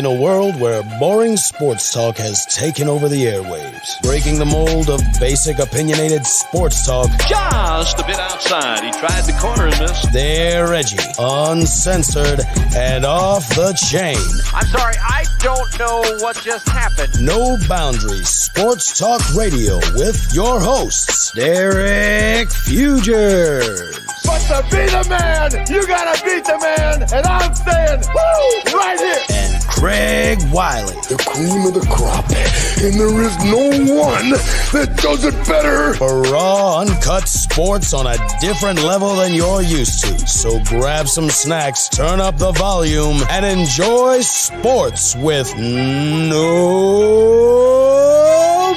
In a world where boring sports talk has taken over the airwaves, breaking the mold of basic opinionated sports talk, just a bit outside. He tried the corner and missed. they're edgy, uncensored, and off the chain. I'm sorry, I don't know what just happened. No Boundaries Sports Talk Radio with your hosts, Derek Fugers. But to be the man, you gotta beat the man, and I'm saying, woo, right here. And Craig Wiley. The cream of the crop, and there is no one that does it better. For raw, uncut sports on a different level than you're used to. So grab some snacks, turn up the volume, and enjoy sports with no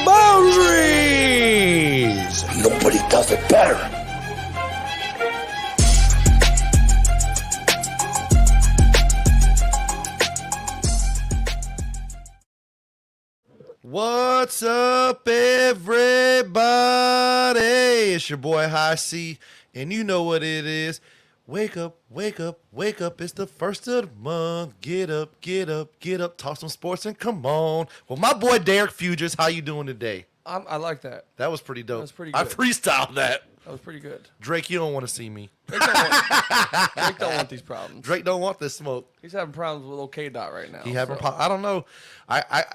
boundaries. Nobody does it better. What's up, everybody? It's your boy High Cee, and you know what it is. Wake up, wake up, wake up. It's the first of the month. Get up, get up, get up. Talk some sports and come on. Well, my boy Derek Fugers, how you doing today? I like that. That was pretty dope. That was pretty I good. freestyled that. That was pretty good. Drake, you don't want to see me. Drake don't want these problems. Drake don't want this smoke. He's having problems with OK Dot right now. He having I don't know. I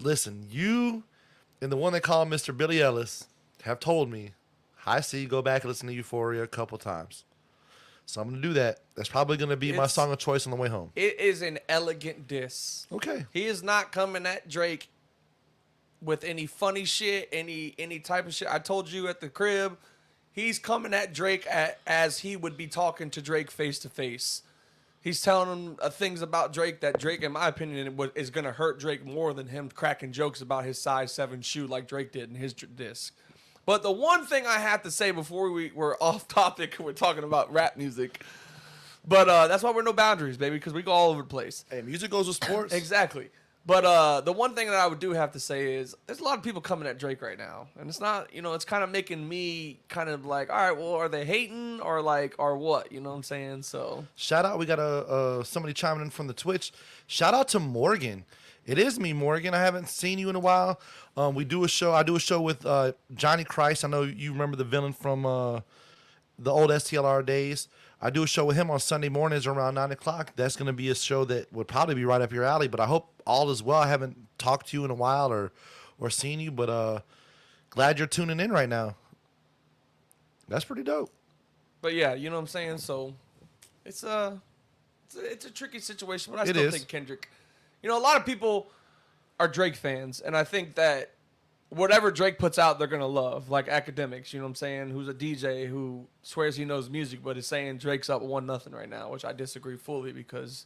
listen, you and the one they call Mr. Billy Ellis have told me, High Cee, go back and listen to Euphoria a couple times. So I'm going to do that. That's probably going to be my song of choice on the way home. It is an elegant diss. Okay. He is not coming at Drake with any funny shit, any type of shit. I told you at the crib, he's coming at Drake as he would be talking to Drake face to face. He's telling him things about Drake that Drake, in my opinion, is going to hurt Drake more than him cracking jokes about his size 7 shoe like Drake did in his disc. But the one thing I have to say before we were off topic, we're talking about rap music. But that's why we're no boundaries, baby, because we go all over the place. Hey, music goes with sports. Exactly. But the one thing that I do have to say is there's a lot of people coming at Drake right now. And it's not, it's kind of making me kind of like, all right, well, are they hating or what? You know what I'm saying? So shout out. We got somebody chiming in from the Twitch. Shout out to Morgan. It is me, Morgan. I haven't seen you in a while. We do a show. I do a show with Johnny Christ. I know you remember the villain from the old STLR days. I do a show with him on Sunday mornings around 9 o'clock. That's going to be a show that would probably be right up your alley, but I hope all is well. I haven't talked to you in a while or seen you, but glad you're tuning in right now. That's pretty dope. But yeah, you know what I'm saying? So it's a tricky situation, but I still think Kendrick, a lot of people are Drake fans, and I think that whatever Drake puts out, they're going to love, like Academics, you know what I'm saying, who's a DJ who swears he knows music but is saying Drake's up 1-0 right now, which I disagree fully because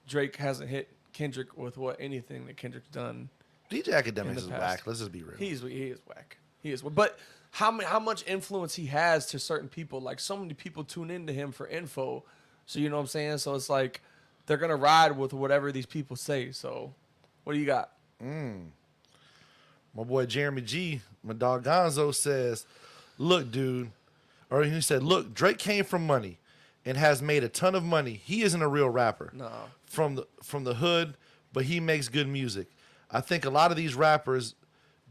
Drake hasn't hit Kendrick with anything that Kendrick's done. DJ Academics is whack. Let's just be real. He is whack. He is. But how much influence he has to certain people, like so many people tune into him for info, so you know what I'm saying? So it's like they're going to ride with whatever these people say. So what do you got? My boy Jeremy G, my dog Gonzo says, look, dude, or he said, look, Drake came from money and has made a ton of money. He isn't a real rapper. No. From the hood, but he makes good music. I think a lot of these rappers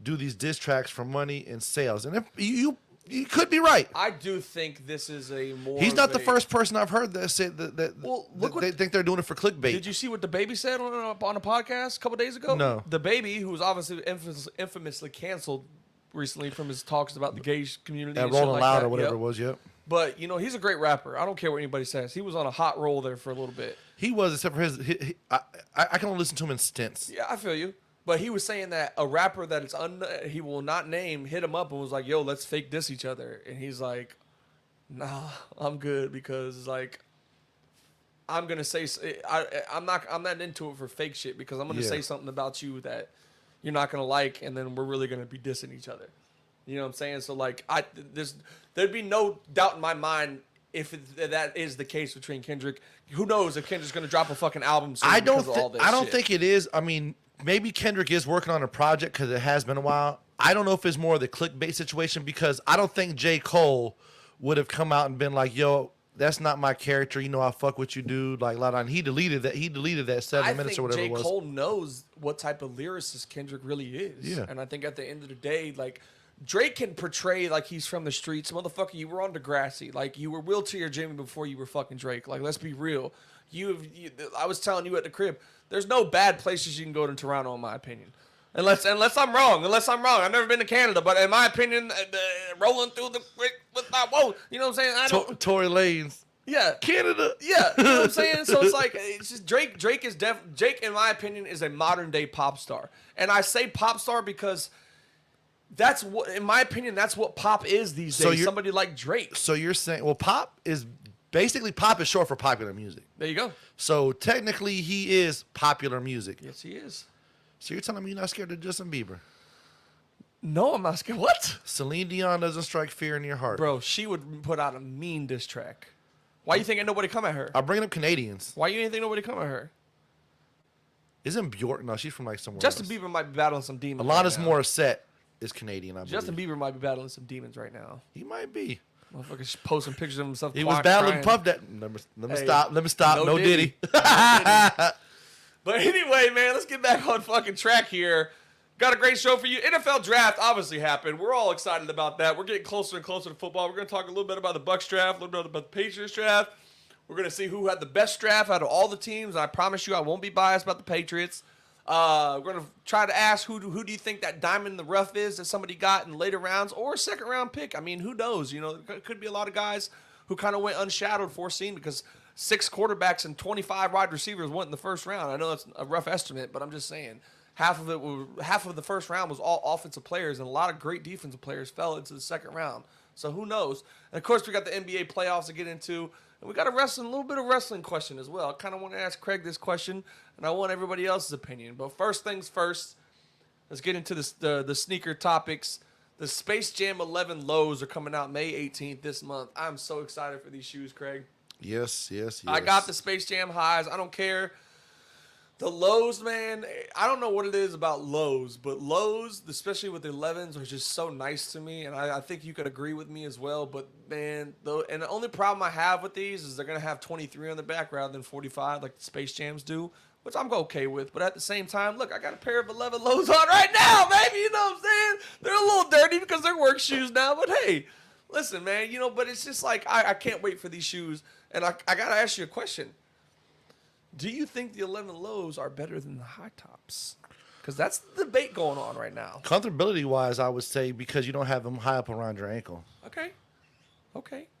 do these diss tracks for money and sales. And if you could be right. I do think this is a more. He's not the first person I've heard that said that they think they're doing it for clickbait. Did you see what the baby said on a podcast a couple days ago? No. The baby, who was obviously infamously canceled recently from his talks about the gay community. At and shit Rolling like Loud that. or whatever it was, yep. But, he's a great rapper. I don't care what anybody says. He was on a hot roll there for a little bit. He was, except for I can only listen to him in stints. Yeah, I feel you. But he was saying that a rapper that he will not name hit him up and was like, yo, let's fake diss each other. And he's like, nah, I'm good because, I'm going to say I'm not into it for fake shit because I'm going to say something about you that you're not going to like, and then we're really going to be dissing each other. You know what I'm saying? So, there'd be no doubt in my mind if that is the case between Kendrick. Who knows if Kendrick's going to drop a fucking album soon because of all this I don't shit. think it is. I mean, maybe Kendrick is working on a project because it has been a while. I don't know if it's more of the clickbait situation because I don't think J. Cole would have come out and been like, yo, that's not my character. You know, I fuck with you, dude. Like, he deleted that. He deleted that 7 minutes or whatever J. it was. Cole knows what type of lyricist Kendrick really is. Yeah. And I think at the end of the day, like, Drake can portray like he's from the streets. Motherfucker, you were on Degrassi. Like, you were Will to your Jimmy before you were fucking Drake. Like, let's be real. I was telling you at the crib, there's no bad places you can go to Toronto, in my opinion. Unless I'm wrong. I've never been to Canada, but in my opinion, rolling through the with my whoa, you know what I'm saying? I don't. Tory Lanez. Yeah, Canada. Yeah, you know what I'm saying? So it's like, it's just Drake. Drake, in my opinion, is a modern day pop star, and I say pop star because that's what, in my opinion, that's what pop is these days. Somebody like Drake. So you're saying, well, pop is short for popular music. There you go. So technically, he is popular music. Yes, he is. So you're telling me you're not scared of Justin Bieber? No, I'm not scared. What? Celine Dion doesn't strike fear in your heart. Bro, she would put out a mean diss track. Why you think ain't nobody come at her? I'm bringing up Canadians. Why you ain't think nobody come at her? Isn't Bjork? No, she's from like somewhere Justin else. Bieber might be battling some demons. Alanis right now. Morissette is Canadian, I believe. Justin Bieber might be battling some demons right now. He might be. Motherfucker's posting pictures of himself. He was battling crying. Puff Daddy. Let me stop. No Diddy. But anyway, man, let's get back on fucking track here. Got a great show for you. NFL draft obviously happened. We're all excited about that. We're getting closer and closer to football. We're going to talk a little bit about the Bucs draft, a little bit about the Patriots draft. We're going to see who had the best draft out of all the teams. I promise you I won't be biased about the Patriots. We're going to try to ask who do you think that diamond in the rough is that somebody got in later rounds or a second-round pick. I mean, who knows? You know, there could be a lot of guys who kind of went unshadowed foreseen because 6 quarterbacks and 25 wide receivers went in the first round. I know that's a rough estimate, but I'm just saying. Half of the first round was all offensive players, and a lot of great defensive players fell into the second round. So who knows? And of course, we got the NBA playoffs to get into, and we got a little bit of wrestling question as well. I kind of want to ask Craig this question, and I want everybody else's opinion. But first things first, let's get into the sneaker topics. The Space Jam 11 lows are coming out May 18th this month. I'm so excited for these shoes, Craig. Yes. I got the Space Jam highs. I don't care. The lows, man, I don't know what it is about lows, but lows, especially with the 11s, are just so nice to me, and I think you could agree with me as well. But, man, and the only problem I have with these is they're going to have 23 on the back rather than 45 like the Space Jams do, which I'm okay with. But at the same time, look, I got a pair of 11 lows on right now, baby, you know what I'm saying? They're a little dirty because they're work shoes now, but hey, listen, man, you know, but it's just like I can't wait for these shoes, and I got to ask you a question. Do you think the 11 lows are better than the high tops? Because that's the debate going on right now. Comfortability-wise, I would say because you don't have them high up around your ankle. Okay.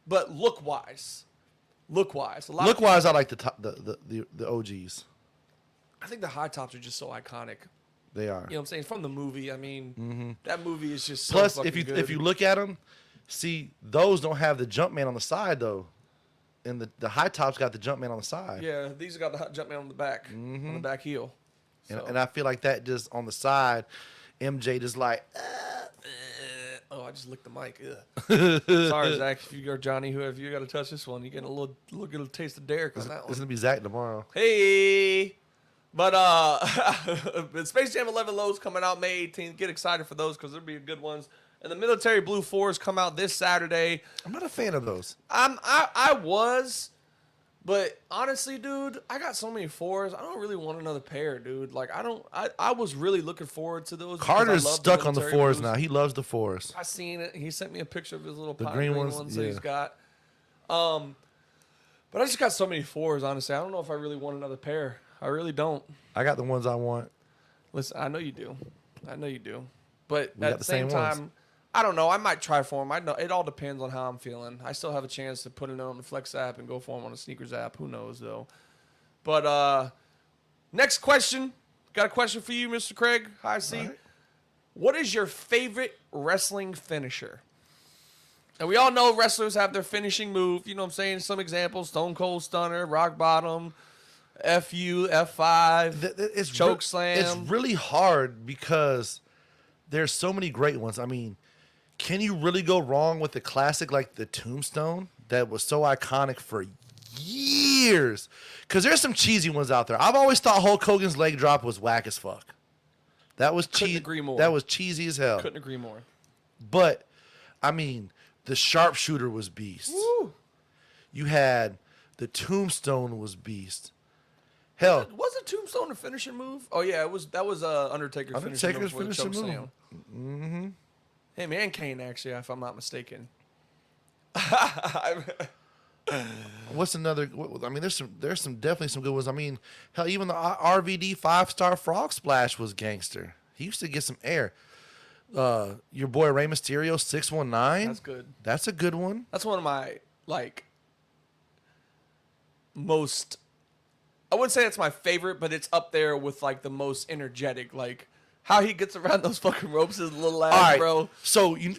But look-wise. I like the OGs. I think the high tops are just so iconic. They are. You know what I'm saying? From the movie, I mean, that movie is just so Plus, fucking good. if you look at them, see, those don't have the Jumpman on the side, though. And the high tops got the Jumpman on the side. Yeah, these got the Jumpman on the back, on the back heel. So. And I feel like that just on the side, MJ just like, oh, I just licked the mic. Sorry, Zach. If you or Johnny, whoever you got to touch this one, you get a little taste of Derek on that one. It's gonna be Zach tomorrow. Hey, but Space Jam 11 lows coming out May 18th. Get excited for those because there'll be good ones. And the military blue 4s come out this Saturday. I'm not a fan of those. I was, but honestly, dude, I got so many 4s. I don't really want another pair, dude. Like I was really looking forward to those. Carter's stuck on the 4s blues. Now. He loves the 4s. I seen it. He sent me a picture of his little green ones that he's got. But I just got so many 4s. Honestly, I don't know if I really want another pair. I really don't. I got the ones I want. Listen, I know you do. But at the same time. I don't know. I might try for them. I know it all depends on how I'm feeling. I still have a chance to put it on the Flex app and go for them on the Sneakers app. Who knows though? But next question. Got a question for you, Mr. Craig High Cee. Right. What is your favorite wrestling finisher? And we all know wrestlers have their finishing move. You know what I'm saying? Some examples: Stone Cold Stunner, Rock Bottom, FU, F5, it's Choke Slam. It's really hard because there's so many great ones. I mean. Can you really go wrong with a classic like the Tombstone that was so iconic for years? Because there's some cheesy ones out there. I've always thought Hulk Hogan's leg drop was whack as fuck. That was cheesy. Agree more. That was cheesy as hell. Couldn't agree more. But I mean, the sharpshooter was beast. Woo. You had the Tombstone was beast. Hell, Was a Tombstone a finishing move? Oh yeah, it was. That was Undertaker's finishing move. Mm-hmm. Him and Kane, actually, if I'm not mistaken. What's another? I mean, there's some definitely some good ones. I mean, hell, even the RVD 5-star Frog Splash was gangster. He used to get some air. Your boy Rey Mysterio 619. That's good. That's a good one. That's one of my most. I wouldn't say it's my favorite, but it's up there with the most energetic. Like how he gets around those fucking ropes, his little ass, All right, bro. So you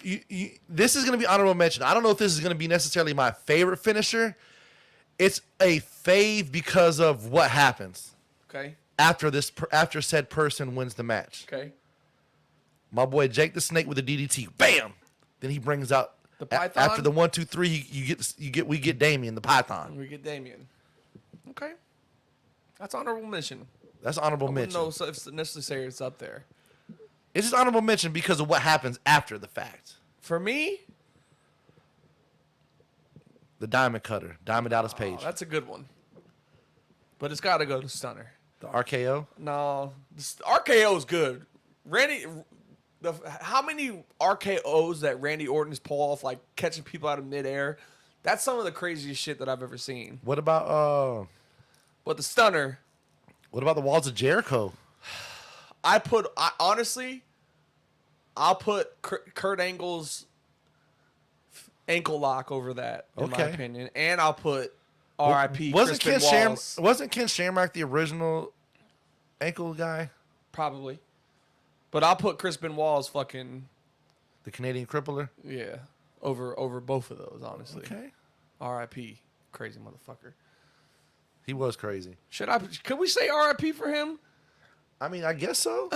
this is gonna be honorable mention. I don't know if this is gonna be necessarily my favorite finisher. It's a fave because of what happens. Okay. After said person wins the match. Okay. My boy Jake the Snake with a DDT. Bam. Then he brings out the Python. After the 1, 2, 3, we get Damien the Python. We get Damien. Okay. That's honorable mention. That's honorable mention. No, so it's necessary. It's up there. It's just honorable mention because of what happens after the fact. For me, the Diamond Cutter, Diamond Dallas Page. That's a good one. But it's got to go to Stunner. The RKO? No, the RKO is good. How many RKOs that Randy Orton has pulled off, catching people out of midair? That's some of the craziest shit that I've ever seen. What about But the Stunner. What about the Walls of Jericho? Honestly, I'll put Kurt Angle's ankle lock over that, in my opinion. And I'll put R.I.P. Crispin Walls. Wasn't Ken Shamrock the original ankle guy? Probably. But I'll put Crispin Walls fucking... The Canadian Crippler? Yeah. Over both of those, honestly. Okay. R.I.P. Crazy motherfucker. He was crazy. Could we say R.I.P. for him? I mean, I guess so.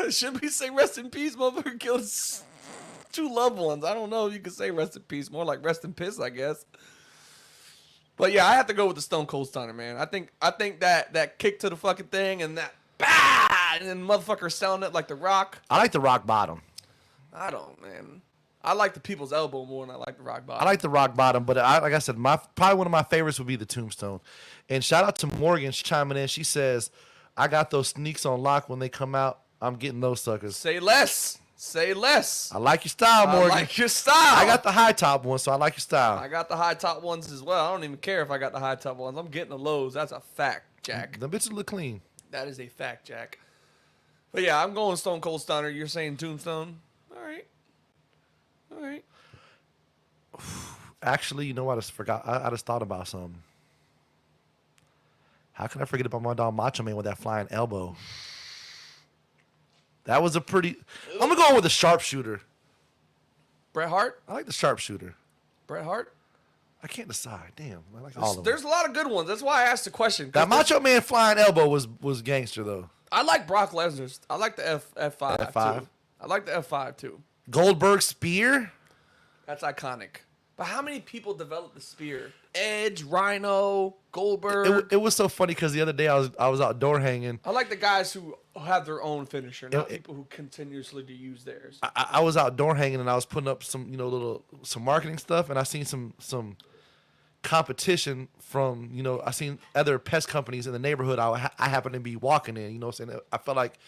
Should we say rest in peace, motherfucker? Killed 2 loved ones. I don't know if you could say rest in peace. More like rest in piss, I guess. But yeah, I have to go with the Stone Cold Stunner, man. I think that kick to the fucking thing and that bah, and then motherfucker selling it like the Rock. I like the Rock Bottom. I don't, man. I like the People's Elbow more than I like the Rock Bottom. I like the Rock Bottom, but like I said, probably one of my favorites would be the Tombstone. And shout out to Morgan, she's chiming in. She says, I got those sneaks on lock when they come out. I'm getting those suckers. Say less. Say less. I like your style, Morgan. I like your style. I got the high top one, so I like your style. I got the high top ones as well. I don't even care if I got the high top ones. I'm getting the lows. That's a fact, Jack. The bitches look clean. That is a fact, Jack. But yeah, I'm going Stone Cold Stunner. You're saying Tombstone? All right. Actually, you know what? I just forgot. I just thought about something. How can I forget about my dog Macho Man with that flying elbow? That was a pretty... I'm going to go with the sharpshooter. Bret Hart? I like the sharpshooter. Bret Hart? I can't decide. Damn. I like all of them. There's a lot of good ones. That's why I asked the question. That Macho Man flying elbow was gangster, though. I like Brock Lesnar's. I like the F5 F5? too. I like the F5 too. Goldberg spear? That's iconic. But how many people developed the spear? Edge, Rhino, Goldberg. It was so funny because the other day I was outdoor hanging. I like the guys who have their own finisher, not people who continuously do use theirs. I was outdoor hanging and I was putting up some some marketing stuff and I seen some competition from I seen other pest companies in the neighborhood I happened to be walking in. You know what I'm saying? I felt like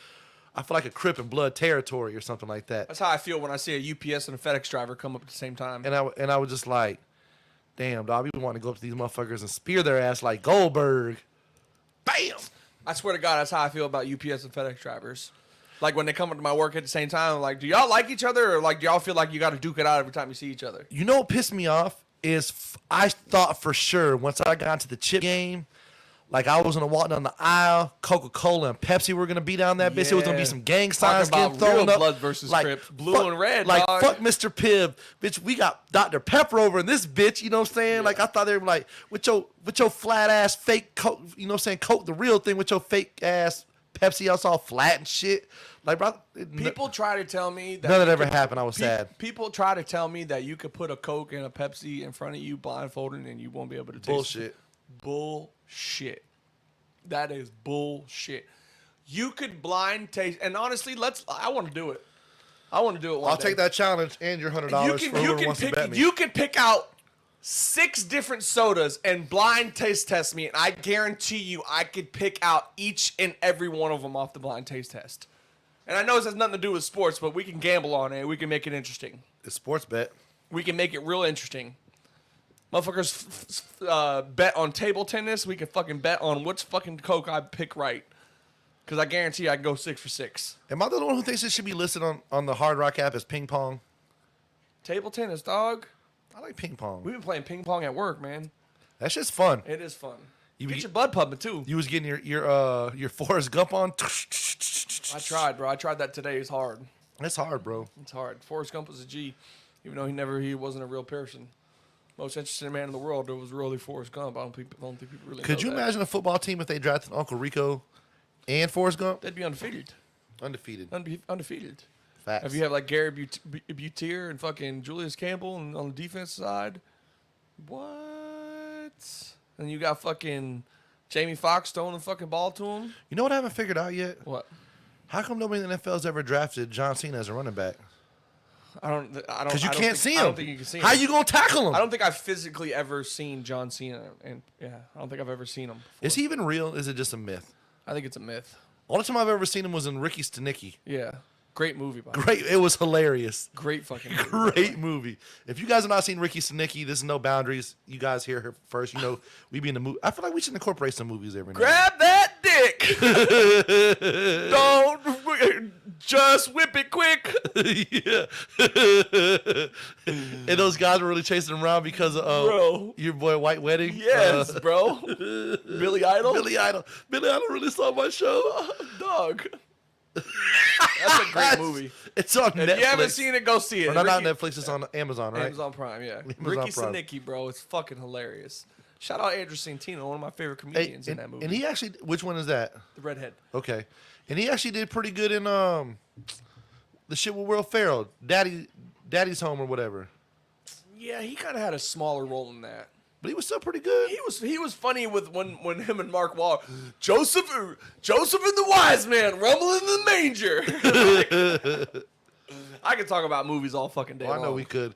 a Crip and Blood territory or something like that. That's how I feel when I see a UPS and a FedEx driver come up at the same time. And I was just like, damn, dog, we want to go up to these motherfuckers and spear their ass like Goldberg. Bam! I swear to God, that's how I feel about UPS and FedEx drivers. Like when they come into my work at the same time, like, do y'all like each other or do y'all feel like you got to duke it out every time you see each other? You know what pissed me off is I thought for sure once I got into the chip game, like I was gonna walk down the aisle, Coca-Cola and Pepsi were gonna be down that bitch. It was gonna be some gang signs getting thrown up. Blood versus Crips, blue and red. Like dog. fuck Mr. Pibb, bitch. We got Dr. Pepper over in this bitch. You know what I'm saying? Yeah. Like I thought they were like with your flat ass fake Coke. You know what I'm saying? Coke the real thing with your fake ass Pepsi. I was all flat and shit. Like bro, people try to tell me that none of that ever happened. I was sad. People try to tell me that you could put a Coke and a Pepsi in front of you blindfolded and you won't be able to taste bullshit. It. Bullshit. That is bullshit. You could blind taste, and honestly, I want to do it. I want to do it. I'll take that challenge and your $100 for whoever wants to bet me. You can pick out 6 different sodas and blind taste test me, and I guarantee you I could pick out each and every one of them off the blind taste test. And I know this has nothing to do with sports, but we can gamble on it. We can make it interesting. It's sports bet. We can make it real interesting. Motherfuckers bet on table tennis. We can fucking bet on which fucking Coke I pick right. Because I guarantee you I can go 6 for 6. Am I the one who thinks it should be listed on the Hard Rock app as ping pong? Table tennis, dog. I like ping pong. We've been playing ping pong at work, man. That shit's fun. It is fun. You Get your bud pumping, too. You was getting your Forrest Gump on. I tried, bro. I tried that today. It's hard. It's hard, bro. It's hard. Forrest Gump was a G, even though he wasn't a real person. Most interesting man in the world, it was really Forrest Gump. I don't think people really Could know you that. imagine a football team if they drafted Uncle Rico and Forrest Gump? They'd be undefeated. Undefeated. Undefeated. Facts. If you have like Gary Butier and fucking Julius Campbell and on the defense side, what? And you got fucking Jamie Foxx throwing the fucking ball to him. You know what I haven't figured out yet? What? How come nobody in the NFL has ever drafted John Cena as a running back? I don't. Because you can't see him. I don't think you can see him. How you gonna tackle him? I don't think I've physically ever seen John Cena, and I don't think I've ever seen him before. Is he even real? Is it just a myth? I think it's a myth. Only time I've ever seen him was in Ricky Stenicki. Yeah, great movie, by the way. Great, it was hilarious. Great fucking movie. Great movie. If you guys have not seen Ricky Stenicki, this is No Boundaries. You guys hear her first. You know we be in the movie. I feel like we should incorporate some movies every now. Grab that dick. Don't just whip it quick. Yeah. And those guys were really chasing him around because of Bro. your boy White Wedding. Yes, bro. Billy Idol. Billy Idol. Billy Idol really saw my show. Dog. That's a great movie. It's on Netflix. If you haven't seen it, go see it. Or not Netflix. It's on Amazon, right? Amazon Prime, yeah. Amazon Ricky Prime. Stenicki, bro. It's fucking hilarious. Shout out Andrew Santino, one of my favorite comedians in that movie. And he actually, which one is that? The redhead. Okay. And he actually did pretty good in the shit with Will Ferrell, Daddy's Home or whatever. Yeah, he kind of had a smaller role in that. But he was still pretty good. He was funny with when him and Mark Wahlberg, Joseph and the wise man rumble in the manger. I could talk about movies all fucking day Oh, I long. know we could.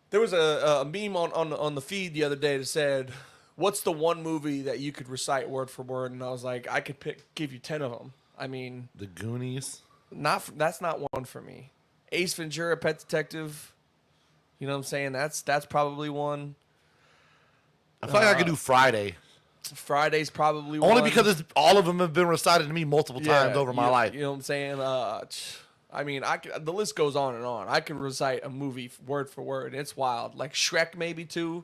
There was a meme on the feed the other day that said, "What's the one movie that you could recite word for word?" And I was like, I could give you 10 of them. I mean, The Goonies. that's not one for me. Ace Ventura, Pet Detective. You know what I'm saying? That's probably one. I feel like I could do Friday. Friday's probably one. Only because all of them have been recited to me multiple times over my life. You know what I'm saying? I mean, the list goes on and on. I can recite a movie word for word. It's wild. Like Shrek, maybe too.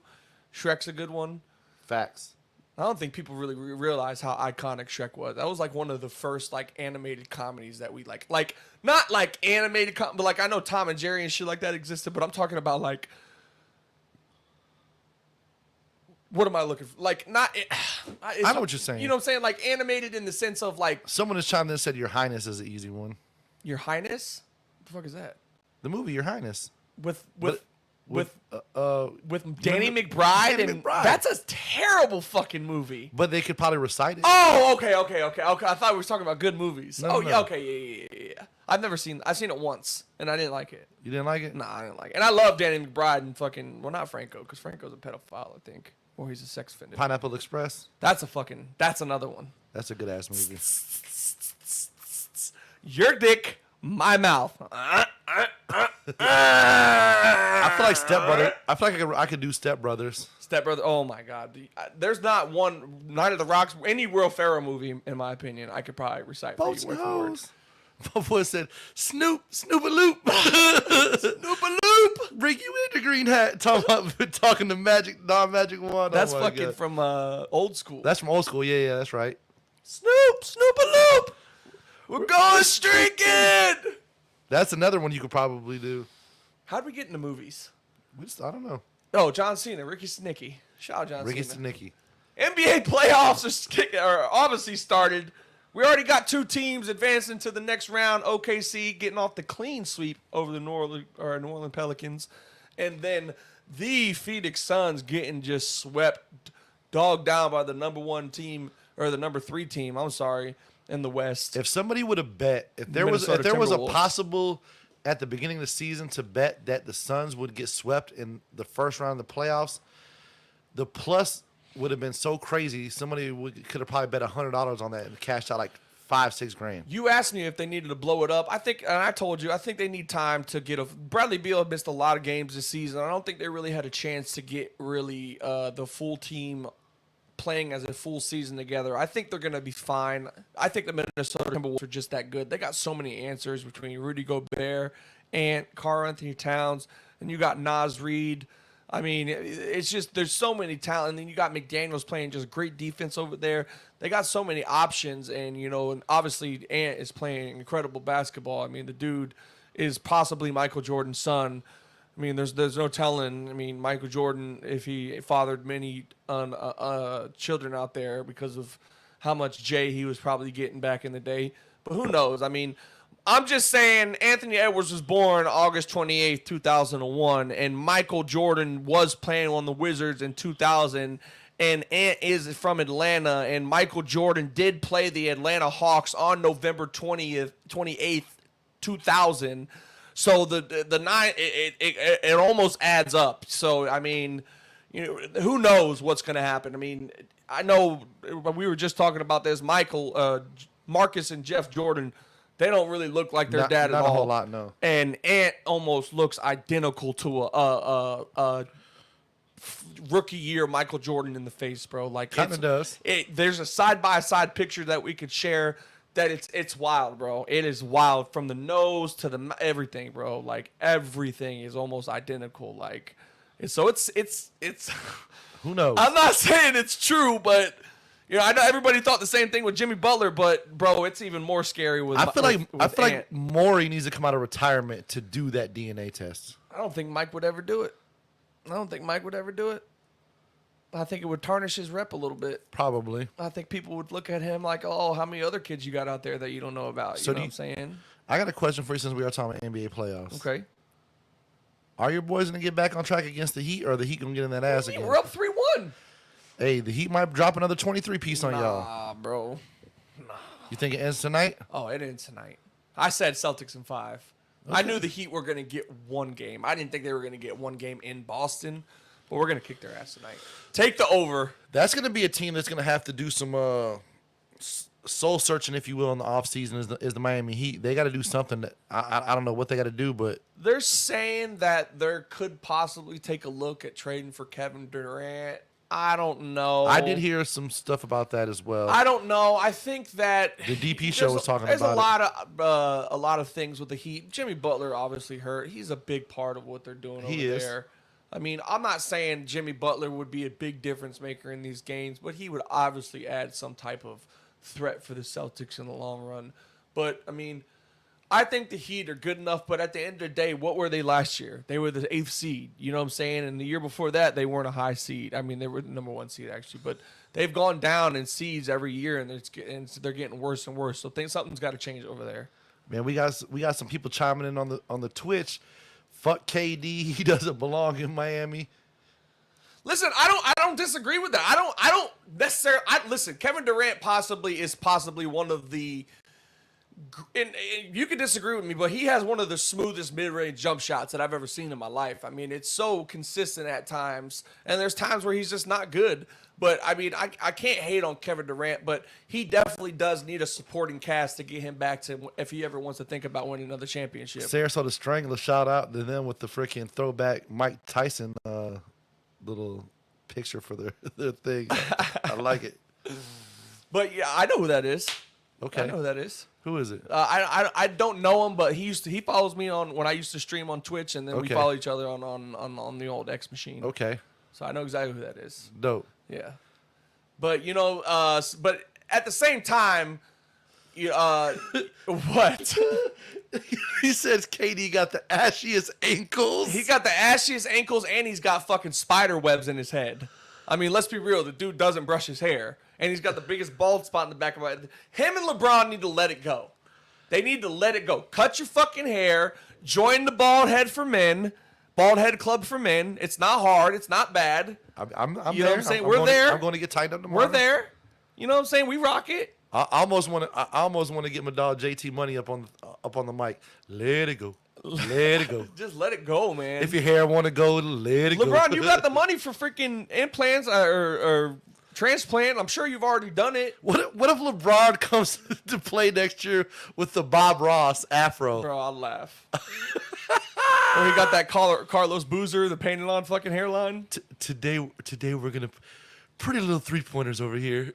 Shrek's a good one. Facts. I don't think people really realize how iconic Shrek was. That was like one of the first like animated comedies that we like not like animated, but like I know Tom and Jerry and shit like that existed. But I'm talking about like, what am I looking for? Like not. I know what you're saying. You know what I'm saying? Like animated in the sense of like Someone has chimed in and said Your Highness is an easy one. Your Highness. What the fuck is that? The movie Your Highness. With Danny Danny McBride, and McBride. that's a terrible fucking movie. But they could probably recite it. Oh, okay. I thought we were talking about good movies. No, Yeah, no. okay, yeah. I've seen it once, and I didn't like it. You didn't like it? Nah, I didn't like it. And I love Danny McBride and fucking, well, not Franco, because Franco's a pedophile, I think, or he's a sex offender. Pineapple Express. That's another one. That's a good ass movie. Your dick, my mouth. I feel like Stepbrother. I feel like I could do Step Brothers. Step Brother. Oh my God. There's not one, Night of the Rocks, any Will Ferrell movie, in my opinion, I could probably recite for you word for word. My boy said, Snoop-a-loop. Snoop-a-loop. Bring you in the green hat. Talking to non-magic one. That's Oh my fucking God. from Old School. That's from Old School. Yeah, that's right. Snoop-a-loop. We're going streaking. That's another one you could probably do. How'd we get into movies? I don't know. Oh, John Cena, Ricky Stenicki. Shout out John Ricky Cena. Stenicki. NBA playoffs are obviously started. We already got 2 teams advancing to the next round. OKC getting off the clean sweep over the New Orleans Pelicans. And then the Phoenix Suns getting just swept, dogged down by the number 1 team, or the number 3 team, I'm sorry, in the West. If somebody would have bet, if there was a Minnesota Timberwolves. possible at the beginning of the season to bet that the Suns would get swept in the first round of the playoffs, the plus would have been so crazy. Somebody could have probably bet $100 on that and cashed out like $5-6 grand. You asked me if they needed to blow it up. I think, and I told you, I think they need time to get Bradley Beal missed a lot of games this season. I don't think they really had a chance to get really the full team playing as a full season together. I think they're going to be fine. I think the Minnesota Timberwolves are just that good. They got so many answers between Rudy Gobert and Karl Anthony Towns, and you got Naz Reid. I mean, it's just there's so many talent. And then you got McDaniels playing just great defense over there. They got so many options, and and obviously Ant is playing incredible basketball. I mean, the dude is possibly Michael Jordan's son. I mean, there's no telling. I mean, Michael Jordan, if he fathered many children out there because of how much Jay he was probably getting back in the day. But who knows? I mean, I'm just saying Anthony Edwards was born August 28th, 2001, and Michael Jordan was playing on the Wizards in 2000, and Ant is from Atlanta, and Michael Jordan did play the Atlanta Hawks on November 28th, 2000. So the nine it almost adds up. So I mean, who knows what's going to happen? I mean, I know we were just talking about this. Marcus and Jeff Jordan, they don't really look like their dad at all. Not a whole lot, no. And Ant almost looks identical to a rookie year Michael Jordan in the face, bro. Like kind of does. There's a side-by-side picture that we could share. That it's wild, bro. It is wild from the nose to the everything, bro. Like everything is almost identical. Like, so it's. Who knows? I'm not saying it's true, but I know everybody thought the same thing with Jimmy Butler, but bro, it's even more scary with. I feel like Morey needs to come out of retirement to do that DNA test. I don't think Mike would ever do it. I think it would tarnish his rep a little bit. Probably. I think people would look at him like, oh, how many other kids you got out there that you don't know about? You know what I'm saying? I got a question for you since we are talking about NBA playoffs. Okay. Are your boys going to get back on track against the Heat, or are the Heat going to get in that ass again? We're up 3-1. Hey, the Heat might drop another 23-piece on y'all. Nah, bro. Nah. You think it ends tonight? Oh, it ends tonight. I said Celtics in 5. Okay. I knew the Heat were going to get one game. I didn't think they were going to get one game in Boston. But we're going to kick their ass tonight. Take the over. That's going to be a team that's going to have to do some soul searching, if you will, in the offseason is the Miami Heat. They got to do something that I don't know what they got to do, but they're saying that there could possibly take a look at trading for Kevin Durant. I don't know. I did hear some stuff about that as well. I don't know. I think that the DP show was talking about there's a lot of things with the Heat. Jimmy Butler obviously hurt. He's a big part of what they're doing over there. I mean, I'm not saying Jimmy Butler would be a big difference maker in these games, but he would obviously add some type of threat for the Celtics in the long run. But, I mean, I think the Heat are good enough, but at the end of the day, what were they last year? They were the 8th seed, you know what I'm saying? And the year before that, they weren't a high seed. I mean, they were the number 1 seed, actually. But they've gone down in seeds every year, and they're getting worse and worse. So something's got to change over there. Man, we got some people chiming in on the Twitch. Fuck KD. He doesn't belong in Miami. Listen, I don't disagree with that. I don't necessarily. Listen, Kevin Durant is possibly one of the. And you can disagree with me, but he has one of the smoothest mid-range jump shots that I've ever seen in my life. I mean, it's so consistent at times, and there's times where he's just not good. But, I mean, I can't hate on Kevin Durant, but he definitely does need a supporting cast to get him back to if he ever wants to think about winning another championship. Sarasota Strangler, shout out to them with the freaking throwback Mike Tyson little picture for their thing. I like it. But, yeah, I know who that is. Okay. I know who that is. Who is it? I don't know him, but he follows me on when I used to stream on Twitch, and then we follow each other on the old X machine. Okay. So I know exactly who that is. Dope. Yeah. But but at the same time, what? He says KD got the ashiest ankles. He got the ashiest ankles, and he's got fucking spider webs in his head. I mean, let's be real. The dude doesn't brush his hair, and he's got the biggest bald spot in the back of my head. Him and LeBron need to let it go. They need to let it go. Cut your fucking hair. Join the Bald Head Club for men. It's not hard. It's not bad. I'm you know there. what I'm saying? We're there. I'm going to get tightened up tomorrow. We're there. You know what I'm saying? We rock it. I almost want to get my dog JT Money up on the mic. Let it go. Let it go. Just let it go, man. If your hair want to go, let it go. LeBron, you got the money for freaking implants or transplant. I'm sure you've already done it. What if LeBron comes to play next year with the Bob Ross afro? Bro, I'll laugh. Or he got that Carlos Boozer, the painted on fucking hairline. Today we're gonna pretty little 3-pointers over here.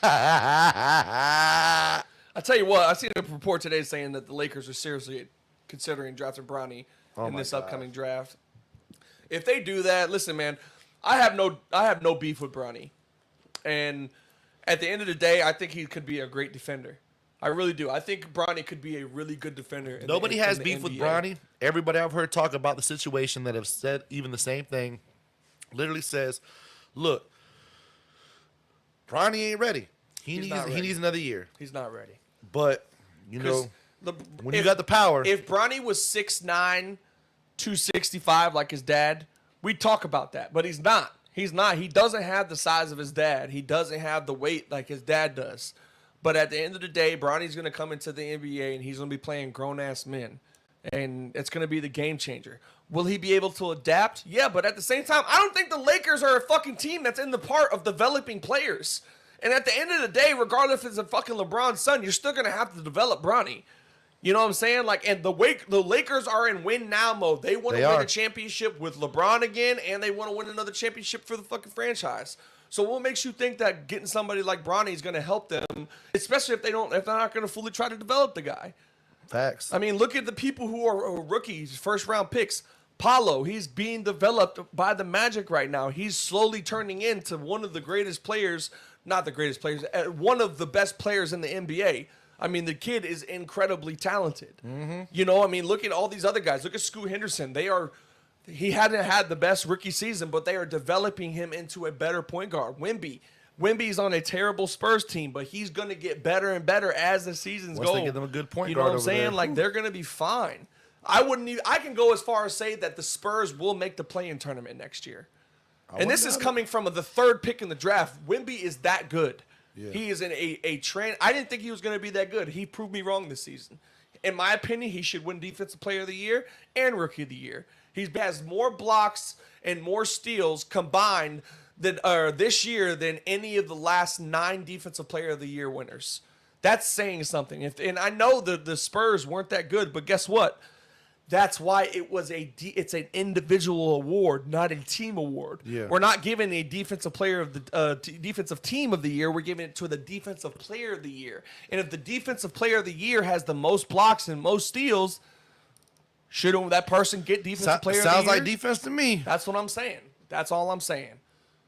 I tell you what, I seen a report today saying that the Lakers are seriously considering drafting Bronny in this upcoming draft. If they do that, listen, man, I have no beef with Bronny, and at the end of the day, I think he could be a great defender. I really do. I think Bronny could be a really good defender. Nobody has beef with Bronny. Everybody I've heard talk about the situation that have said even the same thing literally says, look, Bronny ain't ready. He needs another year. He's not ready. But, you know, when you got the power. If Bronny was 6'9", 265 like his dad, we'd talk about that. But he's not. He's not. He doesn't have the size of his dad. He doesn't have the weight like his dad does. But at the end of the day, Bronny's going to come into the NBA and he's going to be playing grown-ass men. And it's going to be the game changer. Will he be able to adapt? Yeah, but at the same time, I don't think the Lakers are a fucking team that's in the part of developing players. And at the end of the day, regardless if it's a fucking LeBron's son, you're still going to have to develop Bronny. You know what I'm saying? Like, and the Lakers are in win now mode. They want to win a championship with LeBron again, and they want to win another championship for the fucking franchise. So what makes you think that getting somebody like Bronny is going to help them, especially if they're not going to fully try to develop the guy? Facts. I mean, look at the people who are rookies, first round picks. Paulo, he's being developed by the Magic right now. He's slowly turning into one of the greatest players, not the greatest players, one of the best players in the NBA. I mean, the kid is incredibly talented. Mm-hmm. You know, I mean, look at all these other guys. Look at Scoot Henderson. He hadn't had the best rookie season, but they are developing him into a better point guard. Wemby's on a terrible Spurs team, but he's going to get better and better as the seasons go. Once they get them a good point guard, you know what I'm saying? There. Like, they're going to be fine. I can go as far as say that the Spurs will make the play-in tournament next year. And this is coming from the third pick in the draft. Wemby is that good. Yeah. He is in a trend. I didn't think he was going to be that good. He proved me wrong this season. In my opinion, he should win Defensive Player of the Year and Rookie of the Year. He has more blocks and more steals combined this year than any of the last 9 Defensive Player of the Year winners. That's saying something. And I know the Spurs weren't that good, but guess what? That's why it's an individual award, not a team award. Yeah. We're not giving a defensive player of the defensive team of the year. We're giving it to the defensive player of the year. And if the defensive player of the year has the most blocks and most steals, shouldn't that person get defensive player of the year? Sounds like defense to me. That's what I'm saying. That's all I'm saying.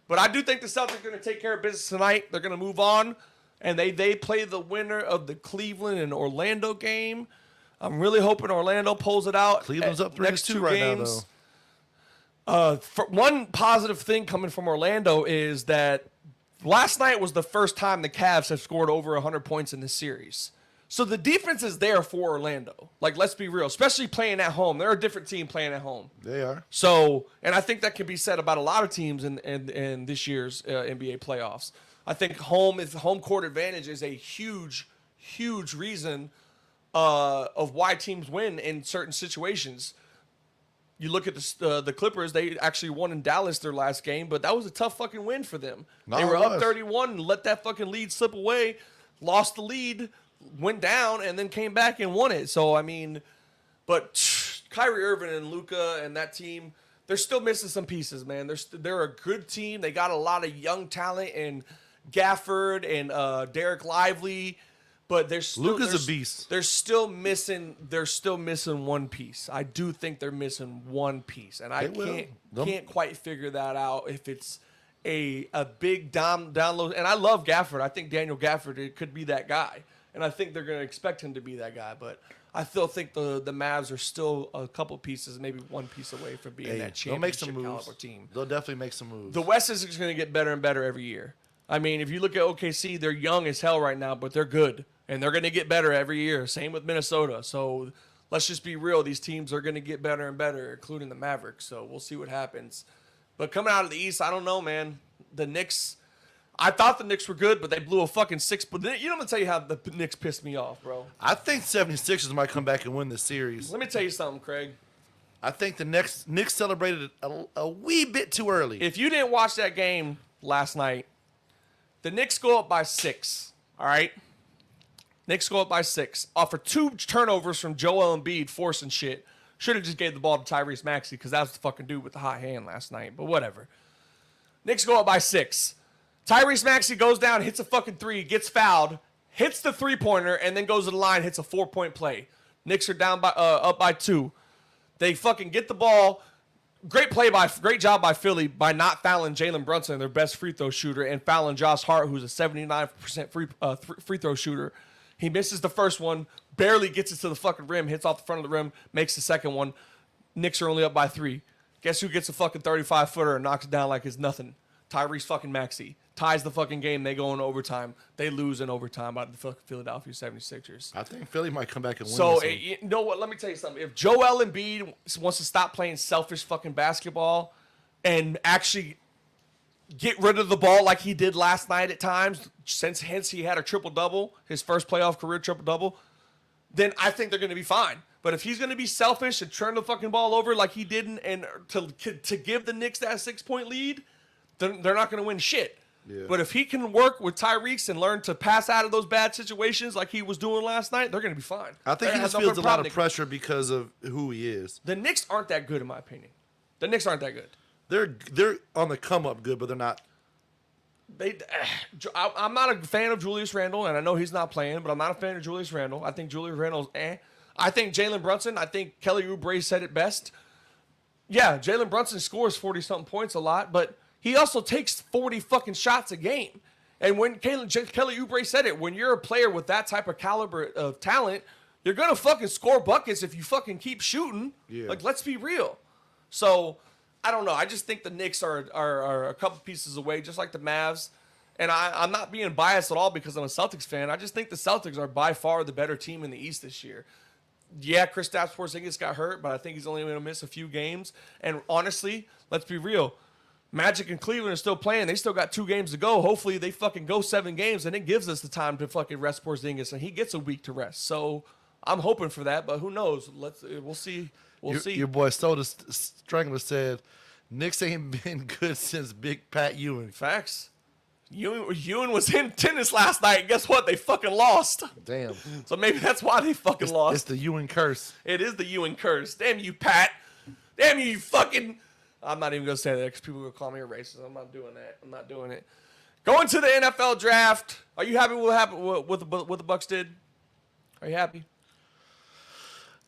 But I do think the Celtics are going to take care of business tonight. They're going to move on, and they play the winner of the Cleveland and Orlando game. I'm really hoping Orlando pulls it out. Cleveland's up 3-2 right now, though. For one positive thing coming from Orlando is that last night was the first time the Cavs have scored over 100 points in this series. So the defense is there for Orlando. Like, let's be real, especially playing at home. They're a different team playing at home. They are. So, and I think that can be said about a lot of teams in this year's NBA playoffs. I think home court advantage is a huge, huge reason of why teams win in certain situations. You look at the Clippers, they actually won in Dallas their last game, but that was a tough fucking win for them. They were up 31 and let that fucking lead slip away, lost the lead, went down, and then came back and won it. So, I mean, but Kyrie Irving and Luka and that team, they're still missing some pieces, man. They're a good team. They got a lot of young talent and Gafford and Derek Lively. But Luka's a beast. They're still missing one piece. I do think they're missing one piece, and I can't quite figure that out. If it's a big down low, and I love Gafford. I think Daniel Gafford could be that guy, and I think they're going to expect him to be that guy. But I still think the Mavs are still a couple pieces, maybe one piece away from being that championship caliber team. They'll definitely make some moves. The West is going to get better and better every year. I mean, if you look at OKC, they're young as hell right now, but they're good. And they're going to get better every year. Same with Minnesota. So let's just be real. These teams are going to get better and better, including the Mavericks. So we'll see what happens. But coming out of the East, I don't know, man. The Knicks, I thought the Knicks were good, but they blew a fucking 6. But I'm going to tell you how the Knicks pissed me off, bro. I think 76ers might come back and win the series. Let me tell you something, Craig. I think the Knicks celebrated a wee bit too early. If you didn't watch that game last night, the Knicks go up by 6, all right? Knicks go up by 6. Off for 2 turnovers from Joel Embiid forcing shit. Should have just gave the ball to Tyrese Maxey because that was the fucking dude with the hot hand last night. But whatever. Knicks go up by 6. Tyrese Maxey goes down, hits a fucking 3, gets fouled, hits the 3-pointer, and then goes to the line, hits a 4-point play. Knicks are down by up by 2. They fucking get the ball. Great job by Philly by not fouling Jalen Brunson, their best free throw shooter, and fouling Josh Hart, who's a 79% free throw shooter. He misses the first one, barely gets it to the fucking rim, hits off the front of the rim, makes the second one. Knicks are only up by 3. Guess who gets a fucking 35-footer and knocks it down like it's nothing? Tyrese fucking Maxey. Ties the fucking game. They go in overtime. They lose in overtime by the fucking Philadelphia 76ers. I think Philly might come back and win So, this one. you know what? Let me tell you something. If Joel Embiid wants to stop playing selfish fucking basketball and actually get rid of the ball like he did last night at times, hence he had a triple-double, his first playoff career triple-double, then I think they're going to be fine. But if he's going to be selfish and turn the fucking ball over like he did and to give the Knicks that 6-point lead, then they're not going to win shit. Yeah. But if he can work with Tyrese and learn to pass out of those bad situations like he was doing last night, they're going to be fine. I think he just feels a lot of pressure because of who he is. The Knicks aren't that good, in my opinion. The Knicks aren't that good. They're on the come up good, but they're not. I'm not a fan of Julius Randle, and I know he's not playing, but I'm not a fan of Julius Randle. I think Julius Randle's I think Jalen Brunson, I think Kelly Oubre said it best. Yeah, Jalen Brunson scores 40-something points a lot, but he also takes 40 fucking shots a game. And when Kelly Oubre said it, when you're a player with that type of caliber of talent, you're going to fucking score buckets if you fucking keep shooting. Yeah. Like, let's be real. So, I don't know. I just think the Knicks are a couple pieces away, just like the Mavs. And I'm not being biased at all because I'm a Celtics fan. I just think the Celtics are by far the better team in the East this year. Yeah, Kristaps Porzingis got hurt, but I think he's only going to miss a few games. And honestly, let's be real. Magic and Cleveland are still playing. They still got 2 games to go. Hopefully they fucking go 7 games, and it gives us the time to fucking rest Porzingis, and he gets a week to rest. So I'm hoping for that, but who knows? We'll see. We'll see. Your boy Soda Strangler said, Knicks ain't been good since Big Pat Ewing. Facts. Ewing was in tennis last night. Guess what? They fucking lost. Damn. So maybe that's why they fucking lost. It's the Ewing curse. It is the Ewing curse. Damn you, Pat. Damn you fucking... I'm not even going to say that because people are going to call me a racist. I'm not doing that. I'm not doing it. Going to the NFL draft. Are you happy with what happened? What the Bucks did? Are you happy?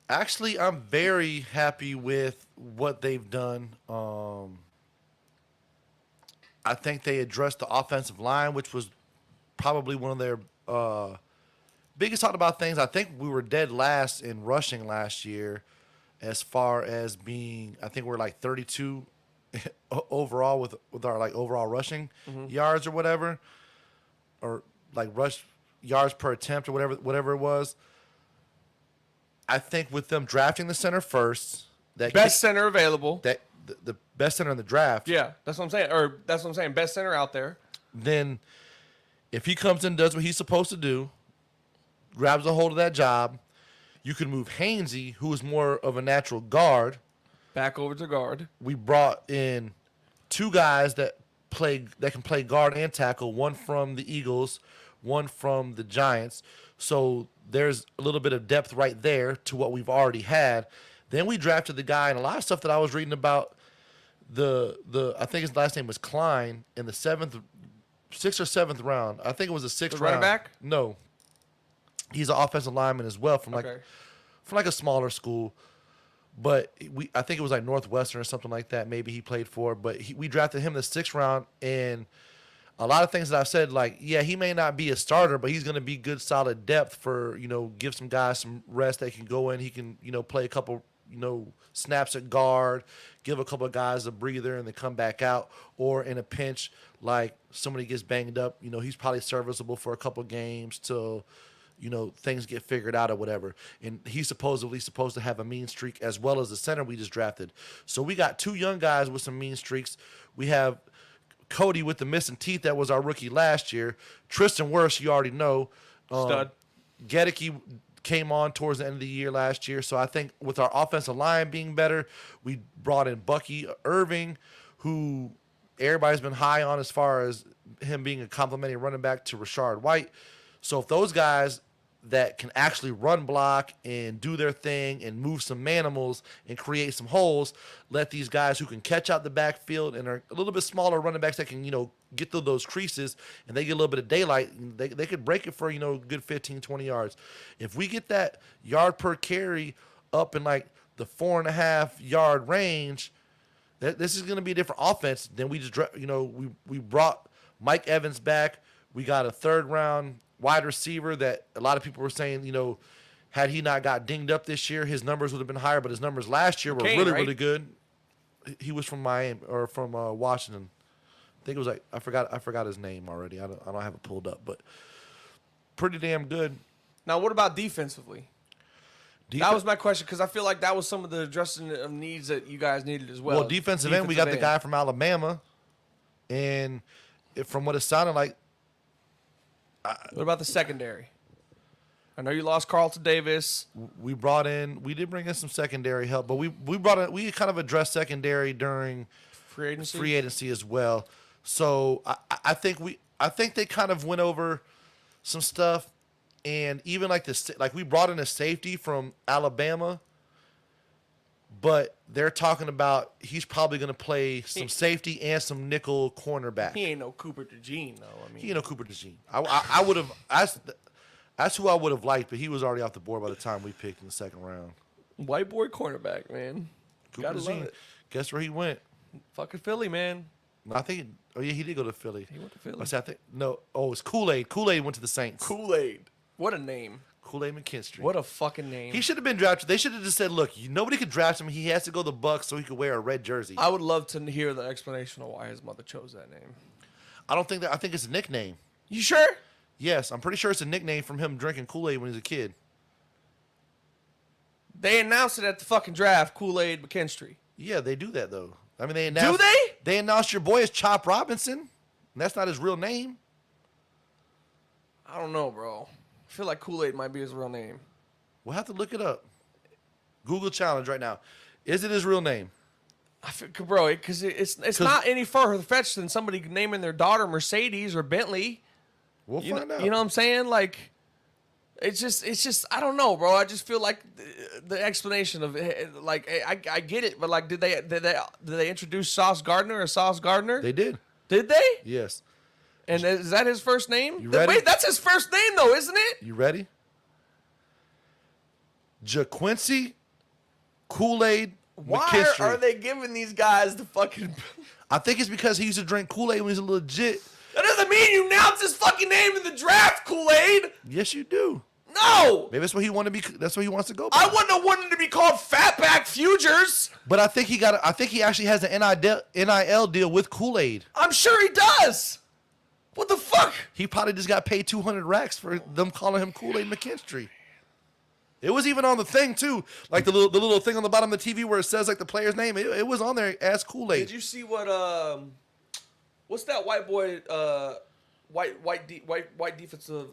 Actually, I'm very happy with what they've done. I think they addressed the offensive line, which was probably one of their biggest talked about things. I think we were dead last in rushing last year as far as being, I think we're like 32 overall with our like overall rushing yards or whatever, or like rush yards per attempt or whatever it was. I think with them drafting the center first, that best center available. That the best center in the draft. Yeah, that's what I'm saying. Or that's what I'm saying. Best center out there. Then, if he comes in and does what he's supposed to do, grabs a hold of that job, you could move Hainsey, who is more of a natural guard, back over to guard. We brought in 2 guys that can play guard and tackle. One from the Eagles, one from the Giants. So there's a little bit of depth right there to what we've already had. Then we drafted the guy, and a lot of stuff that I was reading about. I think his last name was Klein in the 6th or 7th round. I think it was the 6th round. Running back? No, he's an offensive lineman as well from like a smaller school. But I think it was like Northwestern or something like that. Maybe he played for. But we drafted him in the 6th round, and a lot of things that I've said, like, yeah, he may not be a starter, but he's going to be good, solid depth for, give some guys some rest. They can go in. He can, play a couple, snaps at guard, give a couple of guys a breather, and then come back out. Or in a pinch, like somebody gets banged up, he's probably serviceable for a couple of games till, things get figured out or whatever. And he's supposedly supposed to have a mean streak as well as the center we just drafted. So we got 2 young guys with some mean streaks. We have Cody with the missing teeth that was our rookie last year. Tristan Wirfs, you already know. Stud. Gedeke came on towards the end of the year last year. So I think with our offensive line being better, we brought in Bucky Irving, who everybody's been high on as far as him being a complimentary running back to Rashard White. So if those guys that can actually run block and do their thing and move some manimals and create some holes, let these guys who can catch out the backfield and are a little bit smaller running backs that can, get through those creases and they get a little bit of daylight, they could break it for, a good 15, 20 yards. If we get that yard per carry up in like the 4.5 yard range, this is going to be a different offense. Then we just, we brought Mike Evans back. We got a 3rd round wide receiver that a lot of people were saying, had he not got dinged up this year, his numbers would have been higher. But his numbers last year were really good. He was from Miami or from Washington. I think it was like I forgot his name already. I don't have it pulled up, but pretty damn good. Now, what about defensively? That was my question because I feel like that was some of the addressing of needs that you guys needed as well. Well, defensive end, we got the guy from Alabama, and from what it sounded like. What about the secondary? I know you lost Carlton Davis. We did bring in some secondary help, but we kind of addressed secondary during free agency as well. So I think they kind of went over some stuff, and even like we brought in a safety from Alabama, but they're talking about he's probably going to play some safety and some nickel cornerback. He ain't no Cooper DeJean, though. He ain't no Cooper DeJean. I would have. That's who I would have liked, but he was already off the board by the time we picked in the 2nd round. White boy cornerback, man. Cooper DeJean. Guess where he went? Fucking Philly, man. I think. He did go to Philly. He went to Philly. I think no. Oh, it's Kool-Aid. Kool-Aid went to the Saints. Kool-Aid. What a name. Kool-Aid McKinstry. What a fucking name. He should have been drafted. They should have just said, look, nobody could draft him. He has to go to the Bucs so he could wear a red jersey. I would love to hear the explanation of why his mother chose that name. I think it's a nickname. You sure? Yes, I'm pretty sure it's a nickname from him drinking Kool-Aid when he was a kid. They announced it at the fucking draft, Kool-Aid McKinstry. Yeah, they do that, though. I mean, they announced... Do they? They announced your boy is Chop Robinson. And that's not his real name. I don't know, bro. I feel like Kool-Aid might be his real name. We'll have to look it up. Google challenge right now. Is it his real name? I feel, bro, because it's not any further fetched than somebody naming their daughter Mercedes or Bentley. We'll find out. You know what I'm saying? Like, it's just I don't know, bro. I just feel like the explanation of it, like I get it, but like did they introduce Sauce Gardner or Sauce Gardner? They did. Did they? Yes. And is that his first name? You ready? Wait, that's his first name though, isn't it? You ready? JaQuincy Kool-Aid Why McKinstry. are they giving these guys the fucking... I think it's because he used to drink Kool-Aid when he was legit. That doesn't mean you announce his fucking name in the draft, Kool-Aid. Yes, you do. No. Maybe that's what he wanted to be. That's what he wants to go by. I wouldn't have wanted to be called Fatback Fugers. But I think he actually has an NIL deal with Kool-Aid. I'm sure he does. What the fuck? He probably just got paid 200 racks for them calling him Kool-Aid McKinstry. It was even on the thing too, like the little thing on the bottom of the TV where it says like the player's name. It was on there as Kool-Aid. Did you see what what's that white boy white defensive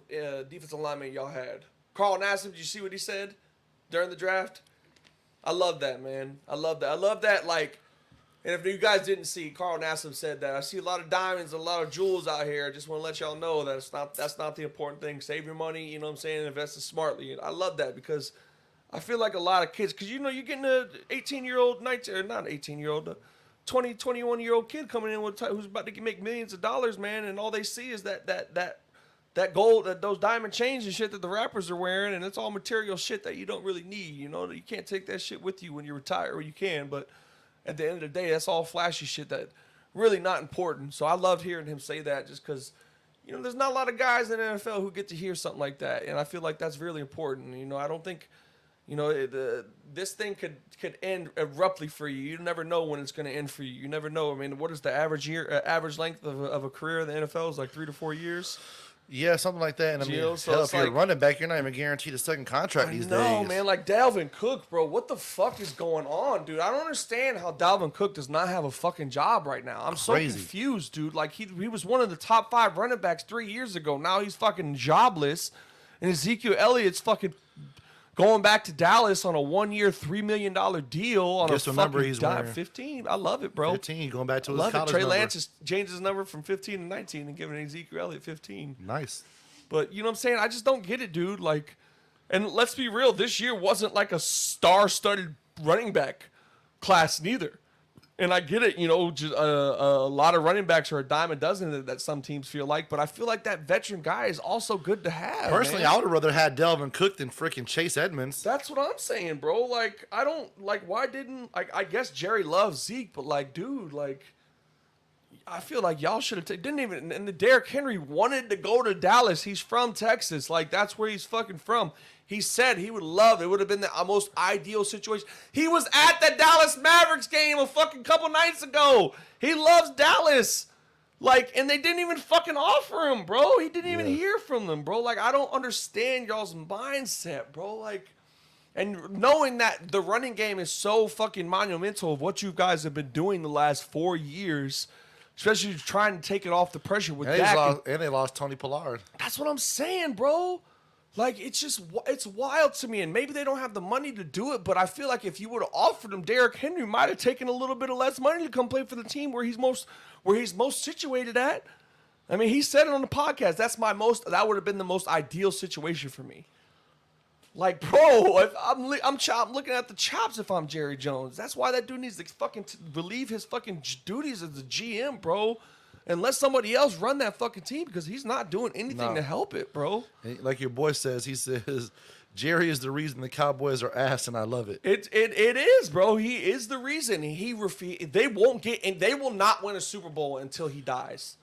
lineman y'all had? Carl Nassib. Did you see what he said during the draft? I love that, man. I love that. Like, and if you guys didn't see, Carl Nassib said that I see a lot of diamonds, a lot of jewels out here. I just want to let y'all know that that's not the important thing. Save your money, you know what I'm saying? Invest it smartly. And I love that because I feel like a lot of kids, because you're getting a 18-year-old, 19, or not 18-year-old, 20, 21-year-old kid coming in who's about to make millions of dollars, man, and all they see is that gold, those diamond chains and shit that the rappers are wearing, and it's all material shit that you don't really need. You know, you can't take that shit with you when you retire, or you can, but at the end of the day, that's all flashy shit that really not important. So I loved hearing him say that just because, you know, there's not a lot of guys in the NFL who get to hear something like that, and I feel like that's really important. You know, I don't think, you know, this thing could end abruptly for you. You never know when it's going to end for you. You never know. I mean, what is the average length of a career in the NFL? Is like 3 to 4 years. Yeah, something like that. And I mean, Gio, so hell, it's if you're a like- running back, you're not even guaranteed a second contract these No, days. man, like Dalvin Cook, bro. What the fuck is going on, dude? I don't understand how Dalvin Cook does not have a fucking job right now. I'm so Crazy. confused, dude. Like he was one of the top 5 running backs 3 years ago. Now he's fucking jobless, and Ezekiel Elliott's fucking going back to Dallas on a 1-year, $3 million deal on Guess a what number fucking he's dime. wearing? 15. I love it, bro. 15, going back to his Love it. college Trey number. Lance has changed his number from 15 to 19 and giving Ezekiel Elliott 15. Nice. But you know what I'm saying? I just don't get it, dude. Like, and let's be real, this year wasn't like a star-studded running back class neither. And I get it, you know, just, a lot of running backs are a dime a dozen that some teams feel like, but I feel like that veteran guy is also good to have. Personally, man. I would have rather had Delvin Cook than freaking Chase Edmonds. That's what I'm saying, bro. Like, I don't, like, why didn't, like, I guess Jerry loves Zeke, but, like, dude, like, I feel like y'all should have didn't even, and the Derek Henry wanted to go to Dallas. He's from Texas. Like, that's where he's fucking from. He said he would love, it would have been the most ideal situation. He was at the Dallas Mavericks game a fucking couple nights ago. He loves Dallas. Like, and they didn't even fucking offer him, bro. He didn't even hear from them, bro. Like, I don't understand y'all's mindset, bro. Like, and knowing that the running game is so fucking monumental of what you guys have been doing the last 4 years, especially trying to take it off the pressure with Dak. And they lost Tony Pollard. That's what I'm saying, bro. Like, it's just, it's wild to me. And maybe they don't have the money to do it, but I feel like if you would have offered him, Derek Henry might have taken a little bit of less money to come play for the team where he's most situated at. I mean, he said it on the podcast. That would have been the most ideal situation for me. Like, bro, if I'm looking at the chops if I'm Jerry Jones. That's why that dude needs to fucking relieve his fucking duties as the GM, bro. And let somebody else run that fucking team because he's not doing anything to help it, bro. Like your boy says, he says, Jerry is the reason the Cowboys are ass, and I love it. It is, bro. He is the reason. They will not win a Super Bowl until he dies.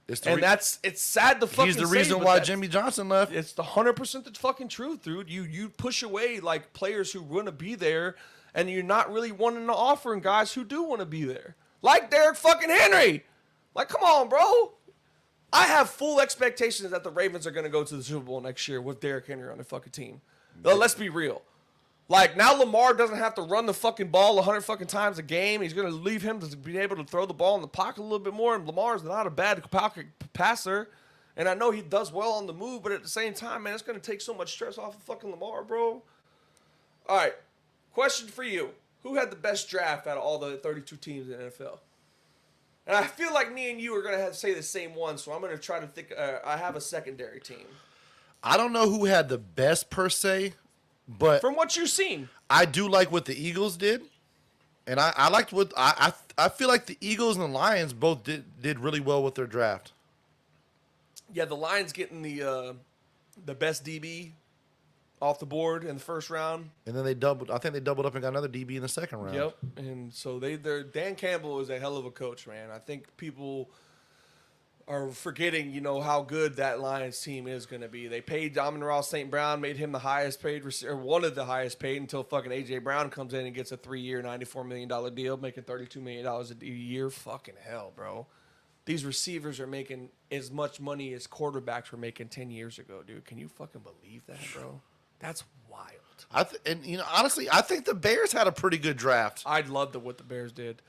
It's sad to fucking He's the say, reason but why that's- Jimmy Johnson left. It's the 100% the fucking truth, dude. You push away like players who want to be there, and you're not really wanting to offer guys who do want to be there, like Derek fucking Henry. Like, come on, bro. I have full expectations that the Ravens are going to go to the Super Bowl next year with Derek Henry on their fucking team. Let's be real. Like, now Lamar doesn't have to run the fucking ball 100 fucking times a game. He's going to leave him to be able to throw the ball in the pocket a little bit more. And Lamar's not a bad pocket passer. And I know he does well on the move, but at the same time, man, it's going to take so much stress off of fucking Lamar, bro. All right. Question for you. Who had the best draft out of all the 32 teams in the NFL? And I feel like me and you are going to have to say the same one, so I'm going to try to think. I have a secondary team. I don't know who had the best per se, but From what you've seen. I do like what the Eagles did. And I liked what I feel like the Eagles and the Lions both did really well with their draft. Yeah, the Lions getting the best DB off the board in the first round. And then they doubled up and got another DB in the second round. Yep. And so Dan Campbell is a hell of a coach, man. I think people are forgetting, how good that Lions team is going to be. They paid Amon-Ra St. Brown, made him the highest paid receiver, one of the highest paid, until fucking A.J. Brown comes in and gets a 3-year, $94 million deal, making $32 million a year. Fucking hell, bro. These receivers are making as much money as quarterbacks were making 10 years ago, dude. Can you fucking believe that, bro? That's wild. Honestly, I think the Bears had a pretty good draft. I love what the Bears did.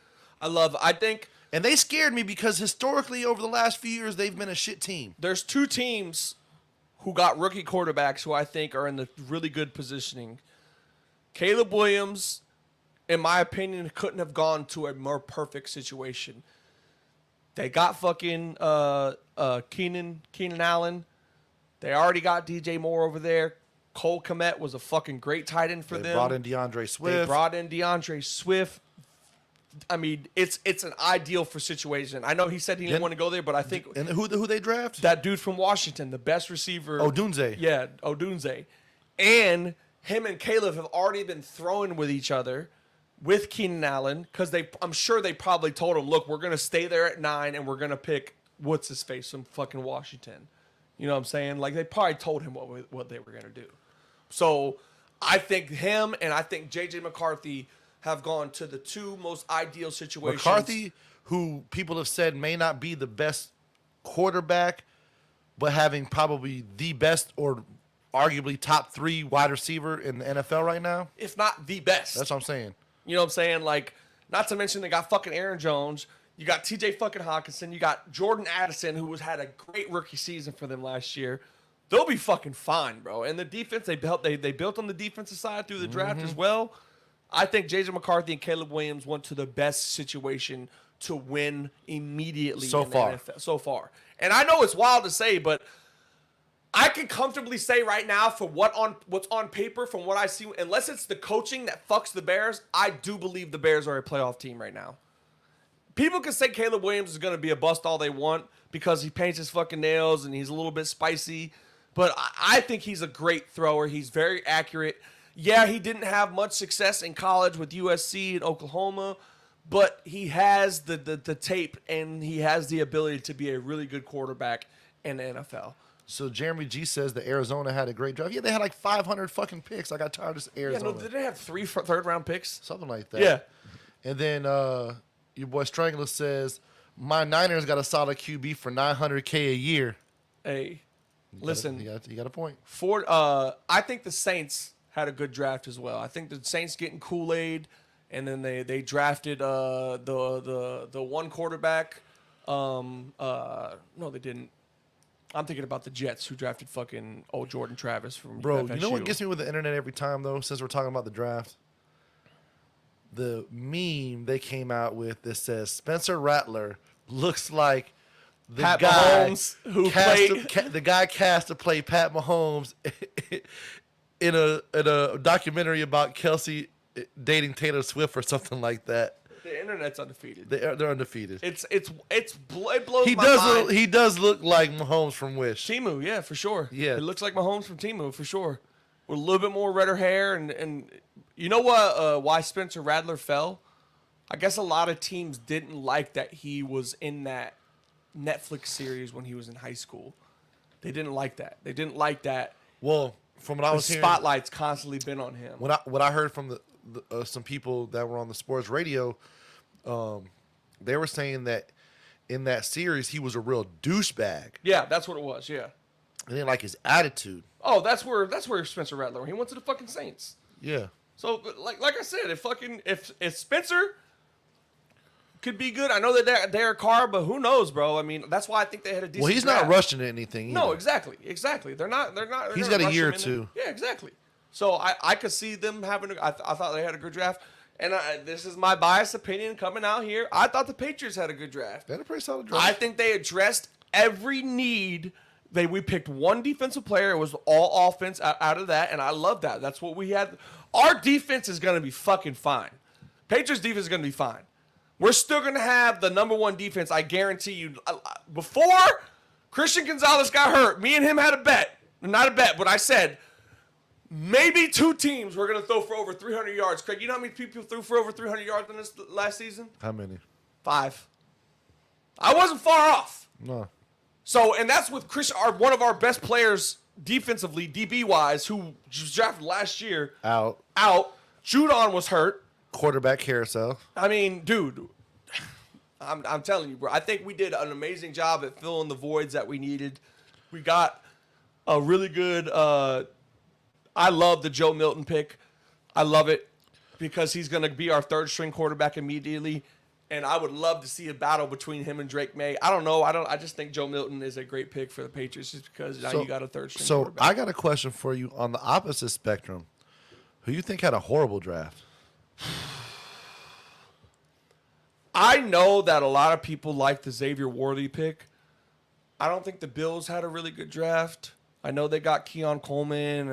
And they scared me because historically over the last few years, they've been a shit team. There's 2 teams who got rookie quarterbacks who I think are in the really good positioning. Caleb Williams, in my opinion, couldn't have gone to a more perfect situation. They got fucking Keenan Allen. They already got DJ Moore over there. Cole Kmet was a fucking great tight end for them. They brought in DeAndre Swift. I mean, it's an ideal for situation. I know he said he didn't want to go there, but I think And who they draft? that dude from Washington, the best receiver, Odunze. Yeah, Odunze, and him and Caleb have already been throwing with each other with Keenan Allen because I'm sure they probably told him, look, we're gonna stay there at 9 and we're gonna pick what's his face from fucking Washington. You know what I'm saying? Like they probably told him what they were gonna do. So I think him and I think J.J. McCarthy have gone to the 2 most ideal situations. McCarthy, who people have said may not be the best quarterback, but having probably the best or arguably top 3 wide receiver in the NFL right now. If not the best. That's what I'm saying. You know what I'm saying? Like, not to mention they got fucking Aaron Jones. You got TJ fucking Hawkinson. You got Jordan Addison, who had a great rookie season for them last year. They'll be fucking fine, bro. And the defense, they built on the defensive side through the draft as well. I think J.J. McCarthy and Caleb Williams went to the best situation to win immediately so in far. the NFL. So far. And I know it's wild to say, but I can comfortably say right now for what's on paper from what I see, unless it's the coaching that fucks the Bears, I do believe the Bears are a playoff team right now. People can say Caleb Williams is going to be a bust all they want because he paints his fucking nails and he's a little bit spicy, but I think he's a great thrower. He's very accurate. Yeah, he didn't have much success in college with USC and Oklahoma, but he has the tape and he has the ability to be a really good quarterback in the NFL. So Jeremy G says that Arizona had a great draft. Yeah, they had like 500 fucking picks. I got tired of Arizona. Yeah, no, did they have 3 third-round picks? Something like that. Yeah. And then your boy Strangler says, my Niners got a solid QB for $900K a year. Hey, listen. You got a point. I think the Saints had a good draft as well. I think the Saints getting Kool-Aid, and then they drafted the one quarterback. No, they didn't. I'm thinking about the Jets who drafted fucking old Jordan Travis from Bro, FSU. you know what gets me with the internet every time, though, since we're talking about the draft? The meme they came out with that says Spencer Rattler looks like the Pat guy Mahomes who the guy cast to play Pat Mahomes in a documentary about Kelsey dating Taylor Swift or something like that. The internet's undefeated. They're undefeated. It blows my mind. He does look like Mahomes from Wish. Timu, yeah, for sure. Yeah. It looks like Mahomes from Timu, for sure. With a little bit more redder hair. And you know what? Why Spencer Rattler fell? I guess a lot of teams didn't like that he was in that Netflix series when he was in high school. They didn't like that. They didn't like that. Well, from what I was hearing, spotlight's constantly been on him. What I heard from some people that were on the sports radio, they were saying that in that series he was a real douchebag. Yeah, that's what it was. Yeah. They didn't like his attitude. Oh, that's where Spencer Rattler. He went to the fucking Saints. Yeah. So like I said, if Spencer could be good, I know that Derek Carr, but who knows, bro? I mean, that's why I think they had a decent. Well, he's draft. not rushing anything. No, either. exactly. They're not. He's got a year or two. Yeah, exactly. So I could see them having. I thought they had a good draft, and this is my biased opinion coming out here. I thought the Patriots had a good draft. They had a pretty solid draft. I think they addressed every need. We picked one defensive player. It was all offense out of that, and I love that. That's what we had. Our defense is going to be fucking fine. Patriots defense is going to be fine. We're still going to have the number one defense, I guarantee you. Before Christian Gonzalez got hurt, me and him had a bet. Not a bet, but I said maybe 2 teams were going to throw for over 300 yards. Craig, you know how many people threw for over 300 yards in this last season? How many? 5. I wasn't far off. No. So, and that's with Chris, one of our best players defensively, DB-wise, who was drafted last year. Out. Judon was hurt. Quarterback carousel. I mean, dude, I'm telling you, bro. I think we did an amazing job at filling the voids that we needed. We got a really good. I love the Joe Milton pick. I love it because he's going to be our 3rd string quarterback immediately, and I would love to see a battle between him and Drake May. I don't know. I just think Joe Milton is a great pick for the Patriots just because now you got a 3rd string quarterback. So I got a question for you on the opposite spectrum. Who you think had a horrible draft? I know that a lot of people like the Xavier Worthy pick. I don't think the Bills had a really good draft. I know they got Keon Coleman,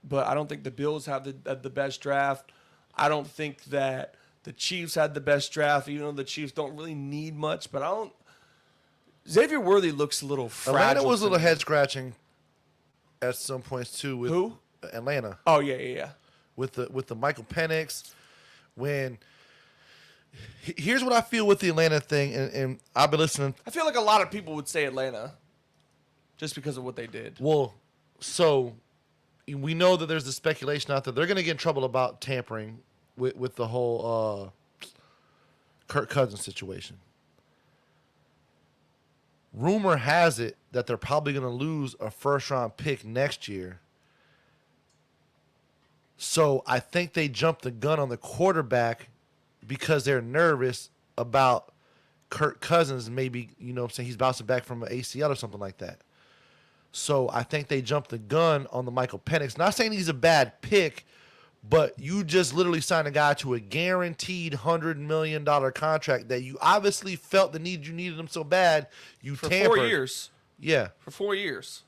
but I don't think the Bills have the best draft. I don't think that the Chiefs had the best draft, even though the Chiefs don't really need much. But Xavier Worthy looks a little fragile. Atlanta was a little head scratching at some points too. With who? Atlanta. Oh yeah. With the Michael Penix. Here's what I feel with the Atlanta thing, and I've been listening. I feel like a lot of people would say Atlanta just because of what they did. Well, so we know that there's the speculation out there. They're going to get in trouble about tampering with the whole Kirk Cousins situation. rumor has it that they're probably going to lose a first-round pick next year. So I think they jumped the gun on the quarterback because they're nervous about Kirk Cousins. Maybe, you know what I'm saying, he's bouncing back from an ACL or something like that. So I think they jumped the gun on the Michael Penix. Not saying he's a bad pick, but you just literally signed a guy to a guaranteed $100 million contract that you obviously felt the need. You needed him so bad. You For tampered. 4 years. Yeah. For 4 years.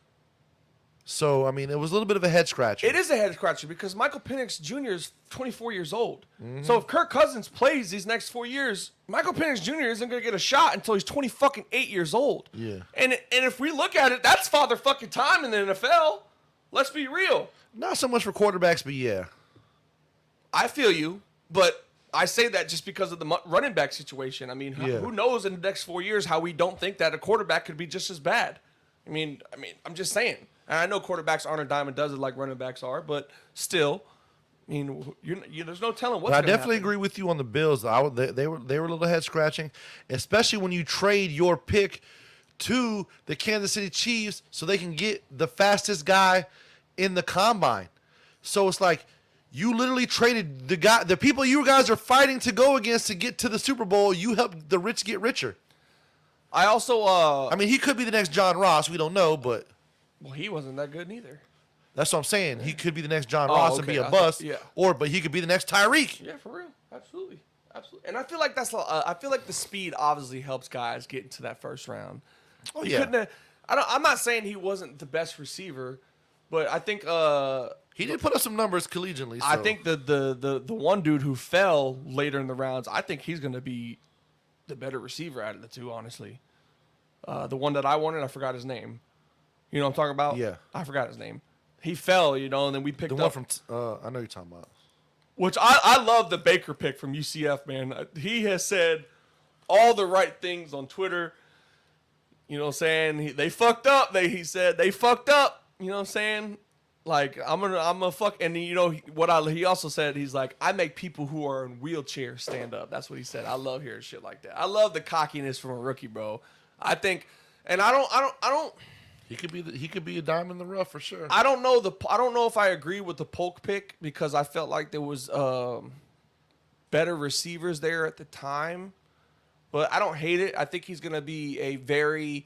So, I mean, it was a little bit of a head scratcher. It is a head scratcher because Michael Penix Jr. is 24 years old. So if Kirk Cousins plays these next 4 years, Michael Penix Jr. isn't going to get a shot until he's 28 years old. Yeah. And if we look at it, that's father fucking time in the NFL. Let's be real. Not so much for quarterbacks, but yeah. I feel you, but I say that just because of the running back situation. I mean, who knows in the next 4 years how we don't think that a quarterback could be just as bad. I mean, I'm just saying. And I know quarterbacks aren't a dime a dozen like running backs are, but still, I mean, there's no telling what's going to happen. I definitely agree with you on the Bills. They were a little head scratching, especially when you trade your pick to the Kansas City Chiefs so they can get the fastest guy in the combine. So it's like you literally traded the people you guys are fighting to go against to get to the Super Bowl. You helped the rich get richer. I also, I mean, he could be the next John Ross. We don't know, but. Well, he wasn't that good neither. That's what I'm saying. He could be the next John Ross and be a bust. Yeah. But he could be the next Tyreek. Yeah, for real. Absolutely. And I feel like I feel like the speed obviously helps guys get into that first round. Oh, He yeah. couldn't have, I'm not saying he wasn't the best receiver, but I think He did put up some numbers collegiately. So. I think the one dude who fell later in the rounds, I think he's going to be the better receiver out of the two, honestly. The one that I wanted, I forgot his name. You know what I'm talking about? Yeah. I forgot his name. He fell, and then we picked the up. one from, I know you're talking about. Which I love the Baker pick from UCF, man. He has said all the right things on Twitter. You know what I'm saying? They fucked up. He said they fucked up. You know what I'm saying? Like, I'm gonna fuck. And he also said, he's like, I make people who are in wheelchairs stand up. That's what he said. I love hearing shit like that. I love the cockiness from a rookie, bro. I think, and I don't. He could be a dime in the rough for sure. I don't know if I agree with the Polk pick because I felt like there was better receivers there at the time, but I don't hate it. I think he's gonna be a very,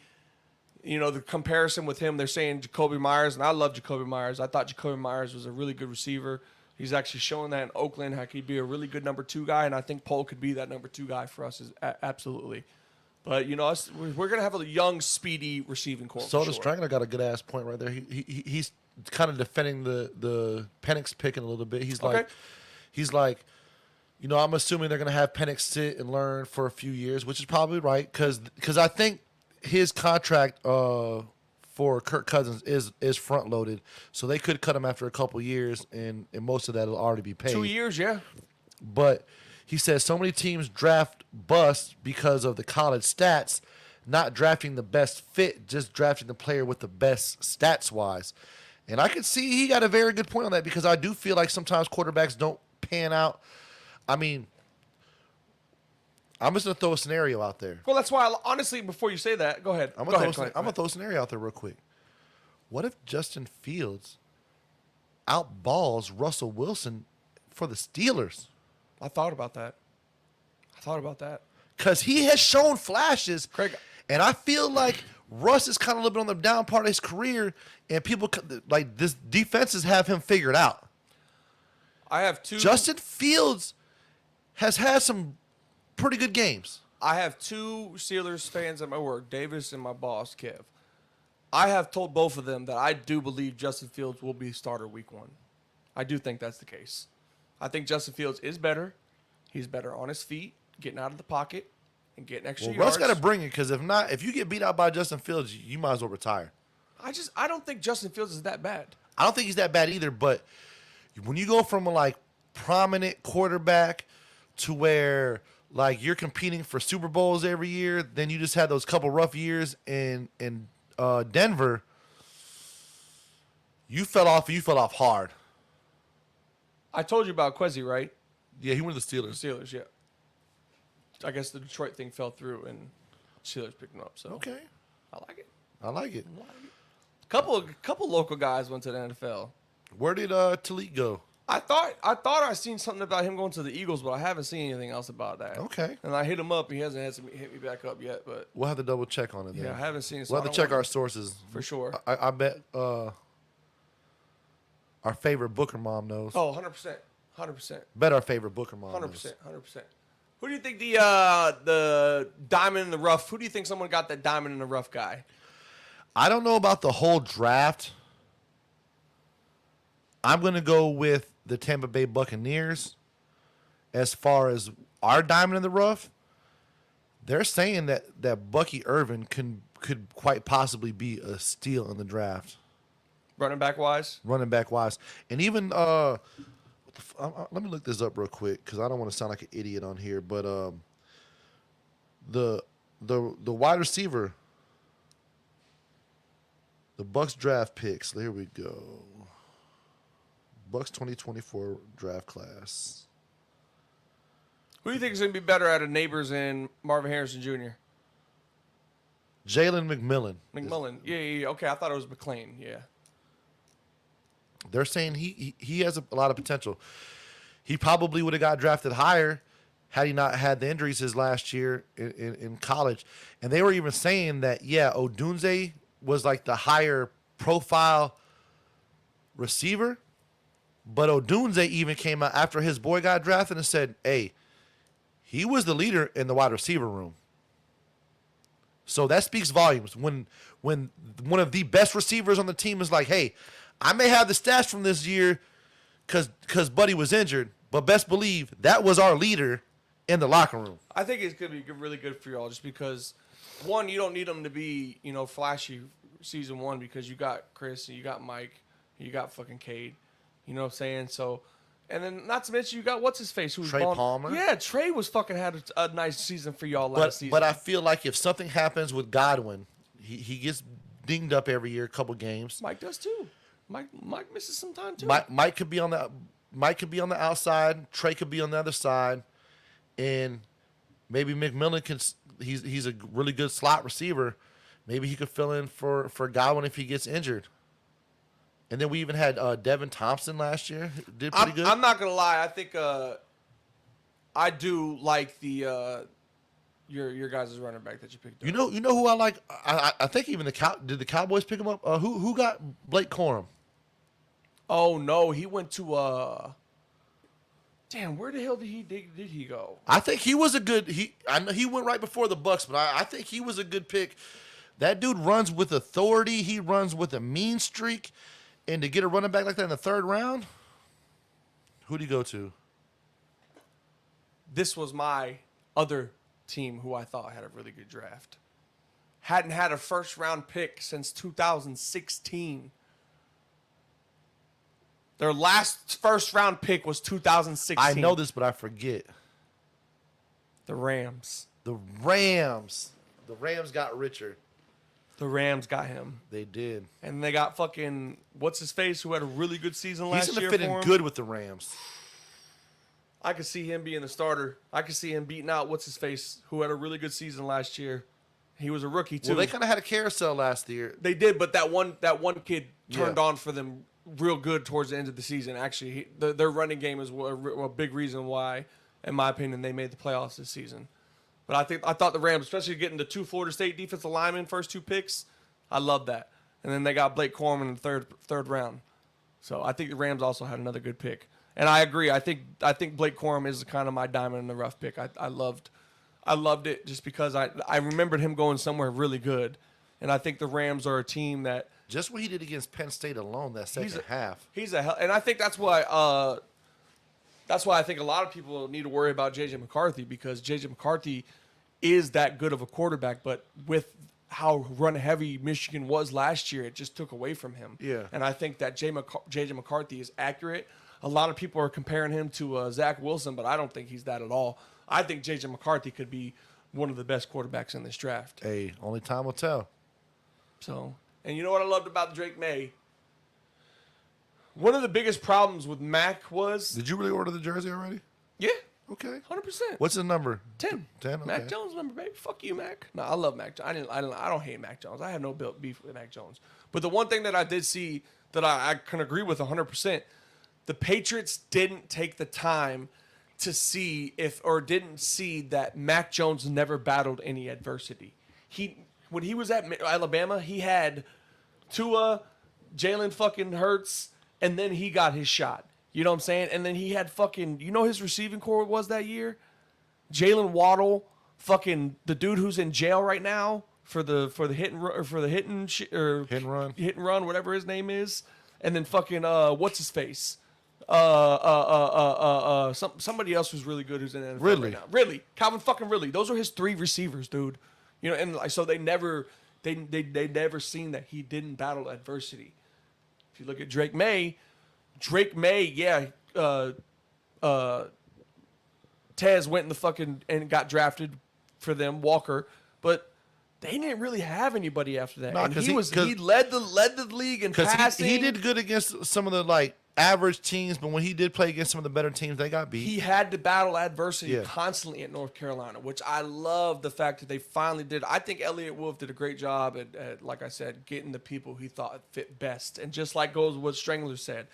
the comparison with him. They're saying Jacoby Myers, and I love Jacoby Myers. I thought Jacoby Myers was a really good receiver. He's actually showing that in Oakland, how he'd be a really good number 2 guy, and I think Polk could be that number 2 guy for us. Absolutely. But, we're going to have a young, speedy receiving corps. So the Strangler got a good-ass point right there. He's kind of defending the Penix picking a little bit. He's like, I'm assuming they're going to have Penix sit and learn for a few years, which is probably right because I think his contract for Kirk Cousins is front-loaded. So they could cut him after a couple years, and most of that will already be paid. 2 years, yeah. But he says so many teams draft bust because of the college stats, not drafting the best fit, just drafting the player with the best stats-wise. And I could see he got a very good point on that because I do feel like sometimes quarterbacks don't pan out. I mean, I'm just going to throw a scenario out there. Well, that's why, honestly, before you say that, go ahead. I'm going to throw a scenario out there real quick. What if Justin Fields outballs Russell Wilson for the Steelers? I thought about that. Because he has shown flashes. Craig, and I feel like Russ is kind of a little bit on the down part of his career, and people like this defenses have him figured out. I have 2. Justin Fields has had some pretty good games. I have 2 Steelers fans at my work, Davis and my boss, Kev. I have told both of them that I do believe Justin Fields will be starter week 1. I do think that's the case. I think Justin Fields is better. He's better on his feet, getting out of the pocket, and getting extra yards. Russ got to bring it because if you get beat out by Justin Fields, you might as well retire. I don't think Justin Fields is that bad. I don't think he's that bad either, but when you go from a prominent quarterback to where you're competing for Super Bowls every year, then you just had those couple rough years in Denver, you fell off hard. I told you about Quezzy, right? Yeah, he went to the Steelers. Steelers, yeah. I guess the Detroit thing fell through and Steelers picked him up. So okay. I like it. I like it. Couple local guys went to the NFL. Where did Talik go? I thought I seen something about him going to the Eagles, but I haven't seen anything else about that. Okay. And I hit him up. He hasn't hit me back up yet, but We'll have to double check on it then. yeah, I haven't seen it. So We'll have to check our sources. for sure. I bet our favorite Booker mom knows. Oh, 100%. Bet our favorite Booker mom 100%. knows. 100%. Who do you think the diamond in the rough? Who do you think someone got that diamond in the rough guy? I don't know about the whole draft. I'm going to go with the Tampa Bay Buccaneers as far as our diamond in the rough. They're saying that Bucky Irvin could quite possibly be a steal in the draft. Running back wise? Running back wise. And even let me look this up real quick because I don't want to sound like an idiot on here, but the wide receiver, the Bucks draft picks. Here we go. Bucks 2024 draft class. Who do you think is going to be better out of Neighbors and Marvin Harrison Jr.? Jalen McMillan. McMillan. Yeah. Okay, I thought it was McClain. Yeah. They're saying he has a lot of potential. He probably would have got drafted higher had he not had the injuries his last year in college. And they were even saying that, Odunze was like the higher profile receiver. But Odunze even came out after his boy got drafted and said, hey, he was the leader in the wide receiver room. So that speaks volumes. When one of the best receivers on the team is like, hey, I may have the stats from this year because Buddy was injured, but best believe that was our leader in the locker room. I think it's going to be really good for y'all just because, one, you don't need them to be, flashy season one because you got Chris and you got Mike, and you got fucking Cade. You know what I'm saying? So, and then not to mention you got what's-his-face who's Trey Palmer. Yeah, Trey was fucking had a nice season for y'all last season. But I feel like if something happens with Godwin, he gets dinged up every year, a couple games. Mike does too. Mike misses some time too. Mike could be on the outside. Trey could be on the other side, and maybe McMillan can. He's a really good slot receiver. Maybe he could fill in for Godwin if he gets injured. And then we even had Devin Thompson last year. Did pretty good. I'm not gonna lie. I think I do like the your guys' running back that you picked up. You know who I like. I think even did the Cowboys pick him up? Who got Blake Corum? Oh no, he went to damn. Where the hell did he go? I think he was a good. I know he went right before the Bucks, but I think he was a good pick. That dude runs with authority. He runs with a mean streak. And to get a running back like that in the third round, who'd he go to? This was my other team who I thought had a really good draft. Hadn't had a first-round pick since 2016. Their last first-round pick was 2016. I know this, but I forget. The Rams. The Rams got richer. The Rams got him. They did. And they got fucking, what's-his-face, who had a really good season last year for him. He's going to fit in good with the Rams. I could see him being the starter. I could see him beating out what's-his-face, who had a really good season last year. He was a rookie, too. Well, they kind of had a carousel last year. They did, but that one kid turned on for them real good towards the end of the season. Actually, their running game is a big reason why, in my opinion, they made the playoffs this season. But I thought the Rams, especially getting the 2 Florida State defensive linemen first 2 picks, I love that. And then they got Blake Corum in the third round. So I think the Rams also had another good pick. And I agree. I think Blake Corum is kind of my diamond in the rough pick. I loved it just because I remembered him going somewhere really good. And I think the Rams are a team that just what he did against Penn State alone that second half. He's a hell, and I think that's why I think a lot of people need to worry about J.J. McCarthy because J.J. McCarthy is that good of a quarterback, but with how run-heavy Michigan was last year, it just took away from him. Yeah. And I think that J.J. McCarthy is accurate. A lot of people are comparing him to Zach Wilson, but I don't think he's that at all. I think J.J. McCarthy could be one of the best quarterbacks in this draft. Hey, only time will tell. So, and you know what I loved about Drake May? One of the biggest problems with Mac was... Did you really order the jersey already? Yeah. Okay. 100%. What's the number? 10. 10. Okay. Mac Jones number, baby. Fuck you, Mac. No, I love Mac Jones. I don't hate Mac Jones. I have no beef with Mac Jones. But the one thing that I did see that I can agree with 100%, the Patriots didn't take the time to see didn't see that Mac Jones never battled any adversity. When he was at Alabama, he had Tua, Jalen fucking Hurts, and then he got his shot. You know what I'm saying? And then he had fucking, his receiving core was that year? Jalen Waddle, fucking the dude who's in jail right now for the hit and run, or for the hit and run, whatever his name is, and then fucking what's his face? Somebody else who's really good who's in the NFL right now. Ridley, Calvin fucking Ridley. Those are his 3 receivers, dude. And like, so they never seen that he didn't battle adversity. If you look at Drake May, yeah, Tez went in the fucking and got drafted for them, Walker, but they didn't really have anybody after that. No, and he led the league in passing. He did good against some of the like average teams, but when he did play against some of the better teams, they got beat. He had to battle adversity constantly at North Carolina, which I love the fact that they finally did. I think Elliott Wolf did a great job at, like I said, getting the people he thought fit best. And just like goes what Strangler said,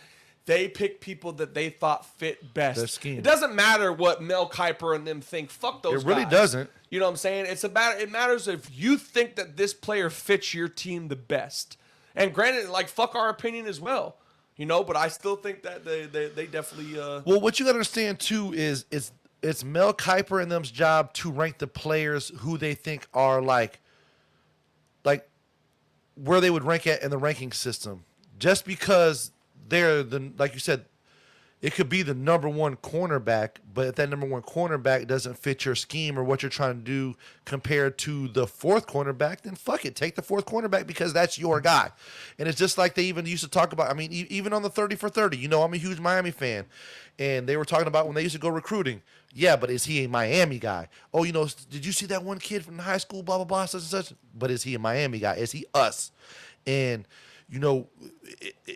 they picked people that they thought fit best. Their scheme. It doesn't matter what Mel Kiper and them think. Fuck those guys. It really doesn't. You know what I'm saying? It matters if you think that this player fits your team the best. And granted, like, fuck our opinion as well. But I still think that they definitely. Well, what you got to understand too is it's Mel Kiper and them's job to rank the players who they think are like where they would rank at in the ranking system. Just because they're like you said, it could be the number 1 cornerback, but if that number 1 cornerback doesn't fit your scheme or what you're trying to do compared to the 4th cornerback, then fuck it. Take the 4th cornerback because that's your guy. And it's just like they even used to talk about, I mean, even on the 30 for 30, I'm a huge Miami fan. And they were talking about when they used to go recruiting. Yeah, but is he a Miami guy? Oh, did you see that one kid from high school, blah, blah, blah, such and such? But is he a Miami guy? Is he us? And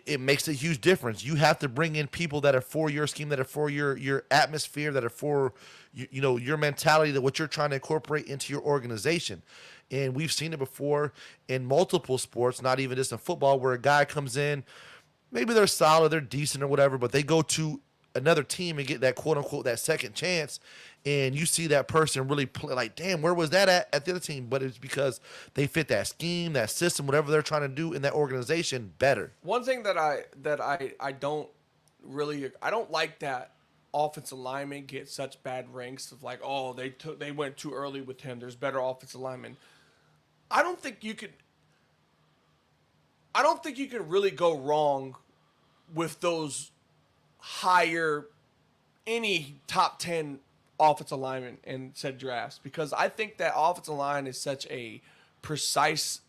it makes a huge difference. You have to bring in people that are for your scheme, that are for your atmosphere, that are for your mentality, that what you're trying to incorporate into your organization. And we've seen it before in multiple sports, not even just in football, where a guy comes in, maybe they're solid, they're decent or whatever, but they go to another team and get that quote unquote that second chance. And you see that person really play like, damn, where was that at the other team? But it's because they fit that scheme, that system, whatever they're trying to do in that organization better. One thing that I don't like that offensive linemen get such bad ranks of like, oh, they went too early with him. There's better offensive linemen. I don't think you could really go wrong with those higher any top 10 offensive lineman in said drafts, because I think that offensive line is such a precise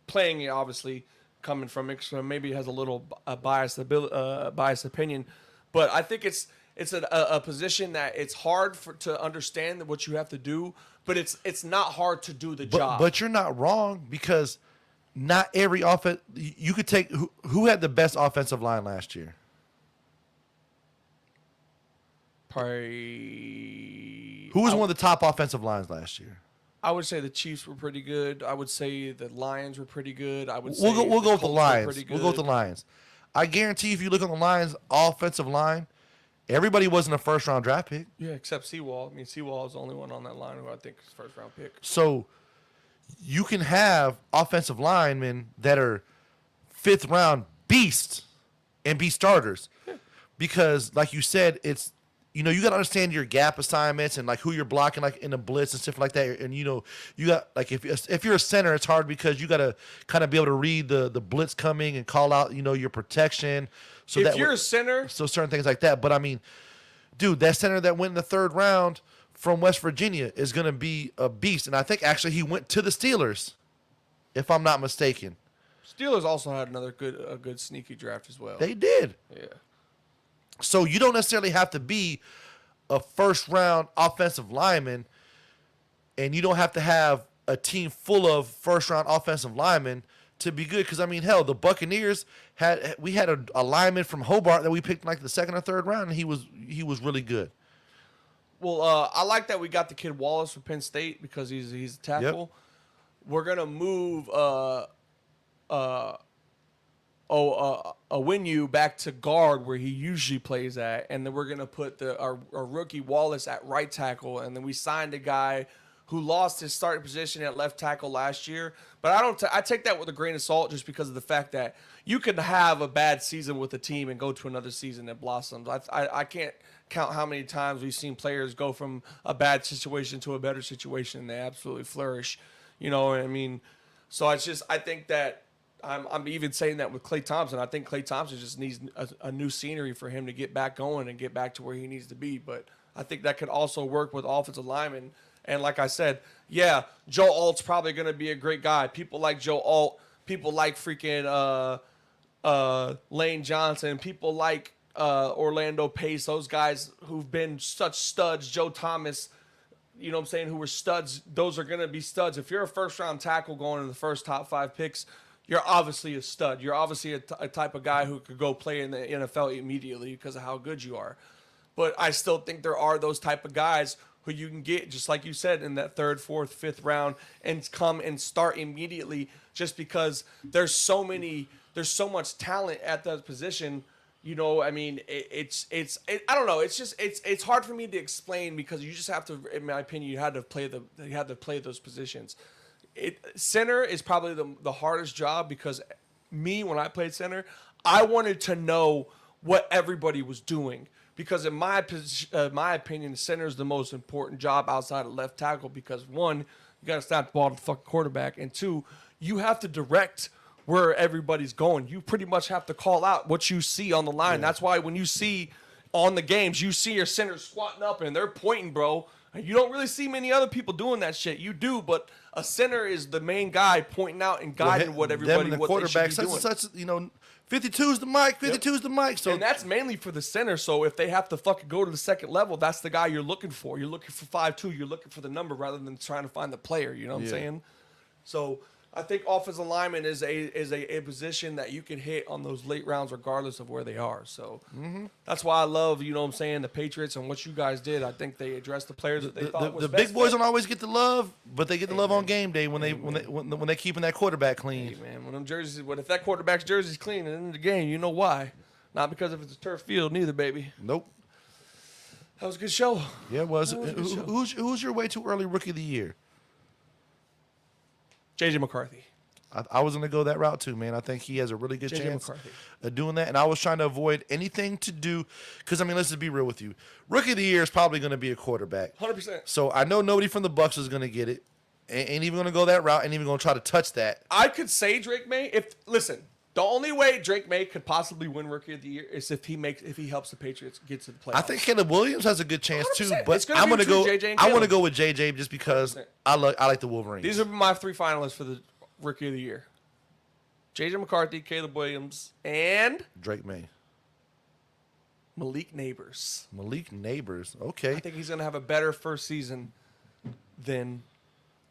playing it, obviously coming from it, so maybe it has a little biased opinion, but I think it's a position that it's hard to understand what you have to do, but it's not hard to do the job. But you're not wrong, because not every offense you could take. Who had the best offensive line last year? Probably. Who was one of the top offensive lines last year? I would say the Chiefs were pretty good. I would say the Lions were pretty good. I would say we'll go with the Lions. We'll go with the Lions. I guarantee if you look on the Lions' offensive line, everybody wasn't a first-round draft pick. Yeah, except Sewell. I mean, Sewell is the only one on that line who I think is first-round pick. So you can have offensive linemen that are fifth-round beasts and be starters. Yeah. Because, like you said, it's you got to understand your gap assignments and like who you're blocking, like in the blitz and stuff like that. And you got like if you're a center, it's hard because you got to kind of be able to read the blitz coming and call out your protection. So if you're a center, so certain things like that. But I mean, dude, that center that went in the 3rd round from West Virginia is going to be a beast. And I think actually he went to the Steelers, if I'm not mistaken. Steelers also had a good sneaky draft as well. They did. Yeah. So you don't necessarily have to be a first-round offensive lineman, and you don't have to have a team full of first-round offensive linemen to be good. Because, I mean, hell, the Buccaneers had a lineman from Hobart that we picked in like the 2nd or 3rd round, and he was really good. Well, I like that we got the kid Wallace from Penn State because he's a tackle. Yep. We're gonna move Owinu back to guard where he usually plays at, and then we're gonna put our rookie Wallace at right tackle, and then we signed a guy who lost his starting position at left tackle last year. But I take that with a grain of salt just because of the fact that you can have a bad season with a team and go to another season that blossoms. I can't count how many times we've seen players go from a bad situation to a better situation and they absolutely flourish. You know what I mean? So I think that I'm even saying that with Klay Thompson. I think Klay Thompson just needs a new scenery for him to get back going and get back to where he needs to be. But I think that could also work with offensive linemen. And like I said, yeah, Joe Alt's probably going to be a great guy. People like Joe Alt. People like freaking Lane Johnson. People like Orlando Pace. Those guys who've been such studs. Joe Thomas, you know what I'm saying, who were studs. Those are going to be studs. If you're a first-round tackle going in the first top 5 picks, you're obviously a stud. You're obviously a type of guy who could go play in the NFL immediately because of how good you are. But I still think there are those type of guys who you can get, just like you said, in that 3rd, 4th, 5th round and come and start immediately just because there's so much talent at that position. You know, I mean, I don't know. It's hard for me to explain because you just have to, in my opinion, you had to play those positions. Center is probably the hardest job because when I played center, I wanted to know what everybody was doing. Because in my opinion, center is the most important job outside of left tackle because, one, you got to snap the ball to the fucking quarterback, and 2, you have to direct where everybody's going. You pretty much have to call out what you see on the line. Yeah. That's why when you see on the games, you see your center squatting up and they're pointing, bro. You don't really see many other people doing that shit. You do, but a center is the main guy pointing out and guiding what everybody what they should be doing. Such, you know, 52's the mic, 52's the mic. So, and that's mainly for the center. So if they have to fucking go to the second level, that's the guy you're looking for. You're looking for 5'2". You're looking for the number rather than trying to find the player. You know what I'm saying? So I think offensive lineman is a position that you can hit on those late rounds regardless of where they are. So that's why I love, you know what I'm saying, the Patriots and what you guys did. I think they addressed the players that they thought was the big boys don't always get the love, but they get the love on game day when they keeping that quarterback clean. Hey, man, when them jerseys, if that quarterback's jersey's clean at the end of the game, you know why? Not because if it's a turf field, neither, baby. Nope. That was a good show. Yeah, it was. Who's your way too early rookie of the year? J.J. McCarthy. I was going to go that route too, man. I think he has a really good chance of doing that. And I was trying to avoid anything to do because, I mean, let's just be real with you. Rookie of the year is probably going to be a quarterback. 100%. So I know nobody from the Bucs is going to get it. Ain't even going to go that route. Ain't even going to try to touch that. I could say Drake May. Listen, the only way Drake May could possibly win Rookie of the Year is if he helps the Patriots get to the playoffs. I think Caleb Williams has a good chance too, 100%. but I'm going to go. I want to go with JJ just because 100%. I like the Wolverines. These are my 3 finalists for the Rookie of the Year: J.J. McCarthy, Caleb Williams, and Drake May. Malik Neighbors. Malik Neighbors. Okay. I think he's going to have a better first season than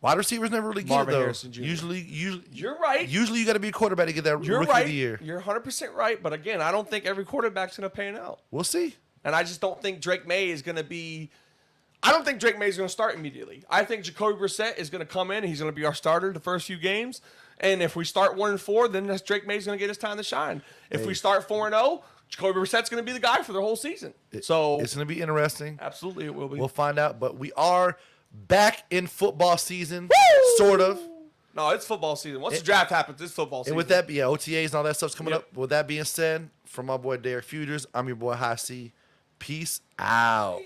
wide receivers never really get it, though. Usually, you're right. Usually, you got to be a quarterback to get that Rookie of the Year. You're 100% right. But again, I don't think every quarterback's going to pan out. We'll see. And I just don't think Drake May is going to be. I don't think Drake May is going to start immediately. I think Jacoby Brissett is going to come in. And he's going to be our starter the first few games. And if we start 1-4, then Drake May is going to get his time to shine. If we start 4-0, Jacoby Brissett's going to be the guy for the whole season. So it's going to be interesting. Absolutely, it will be. We'll find out. But we are back in football season, sort of. No, it's football season. Once the draft happens, it's football season. And with that, OTAs and all that stuff's coming up. With that being said, from my boy Derek Futures, I'm your boy High Cee. Peace out.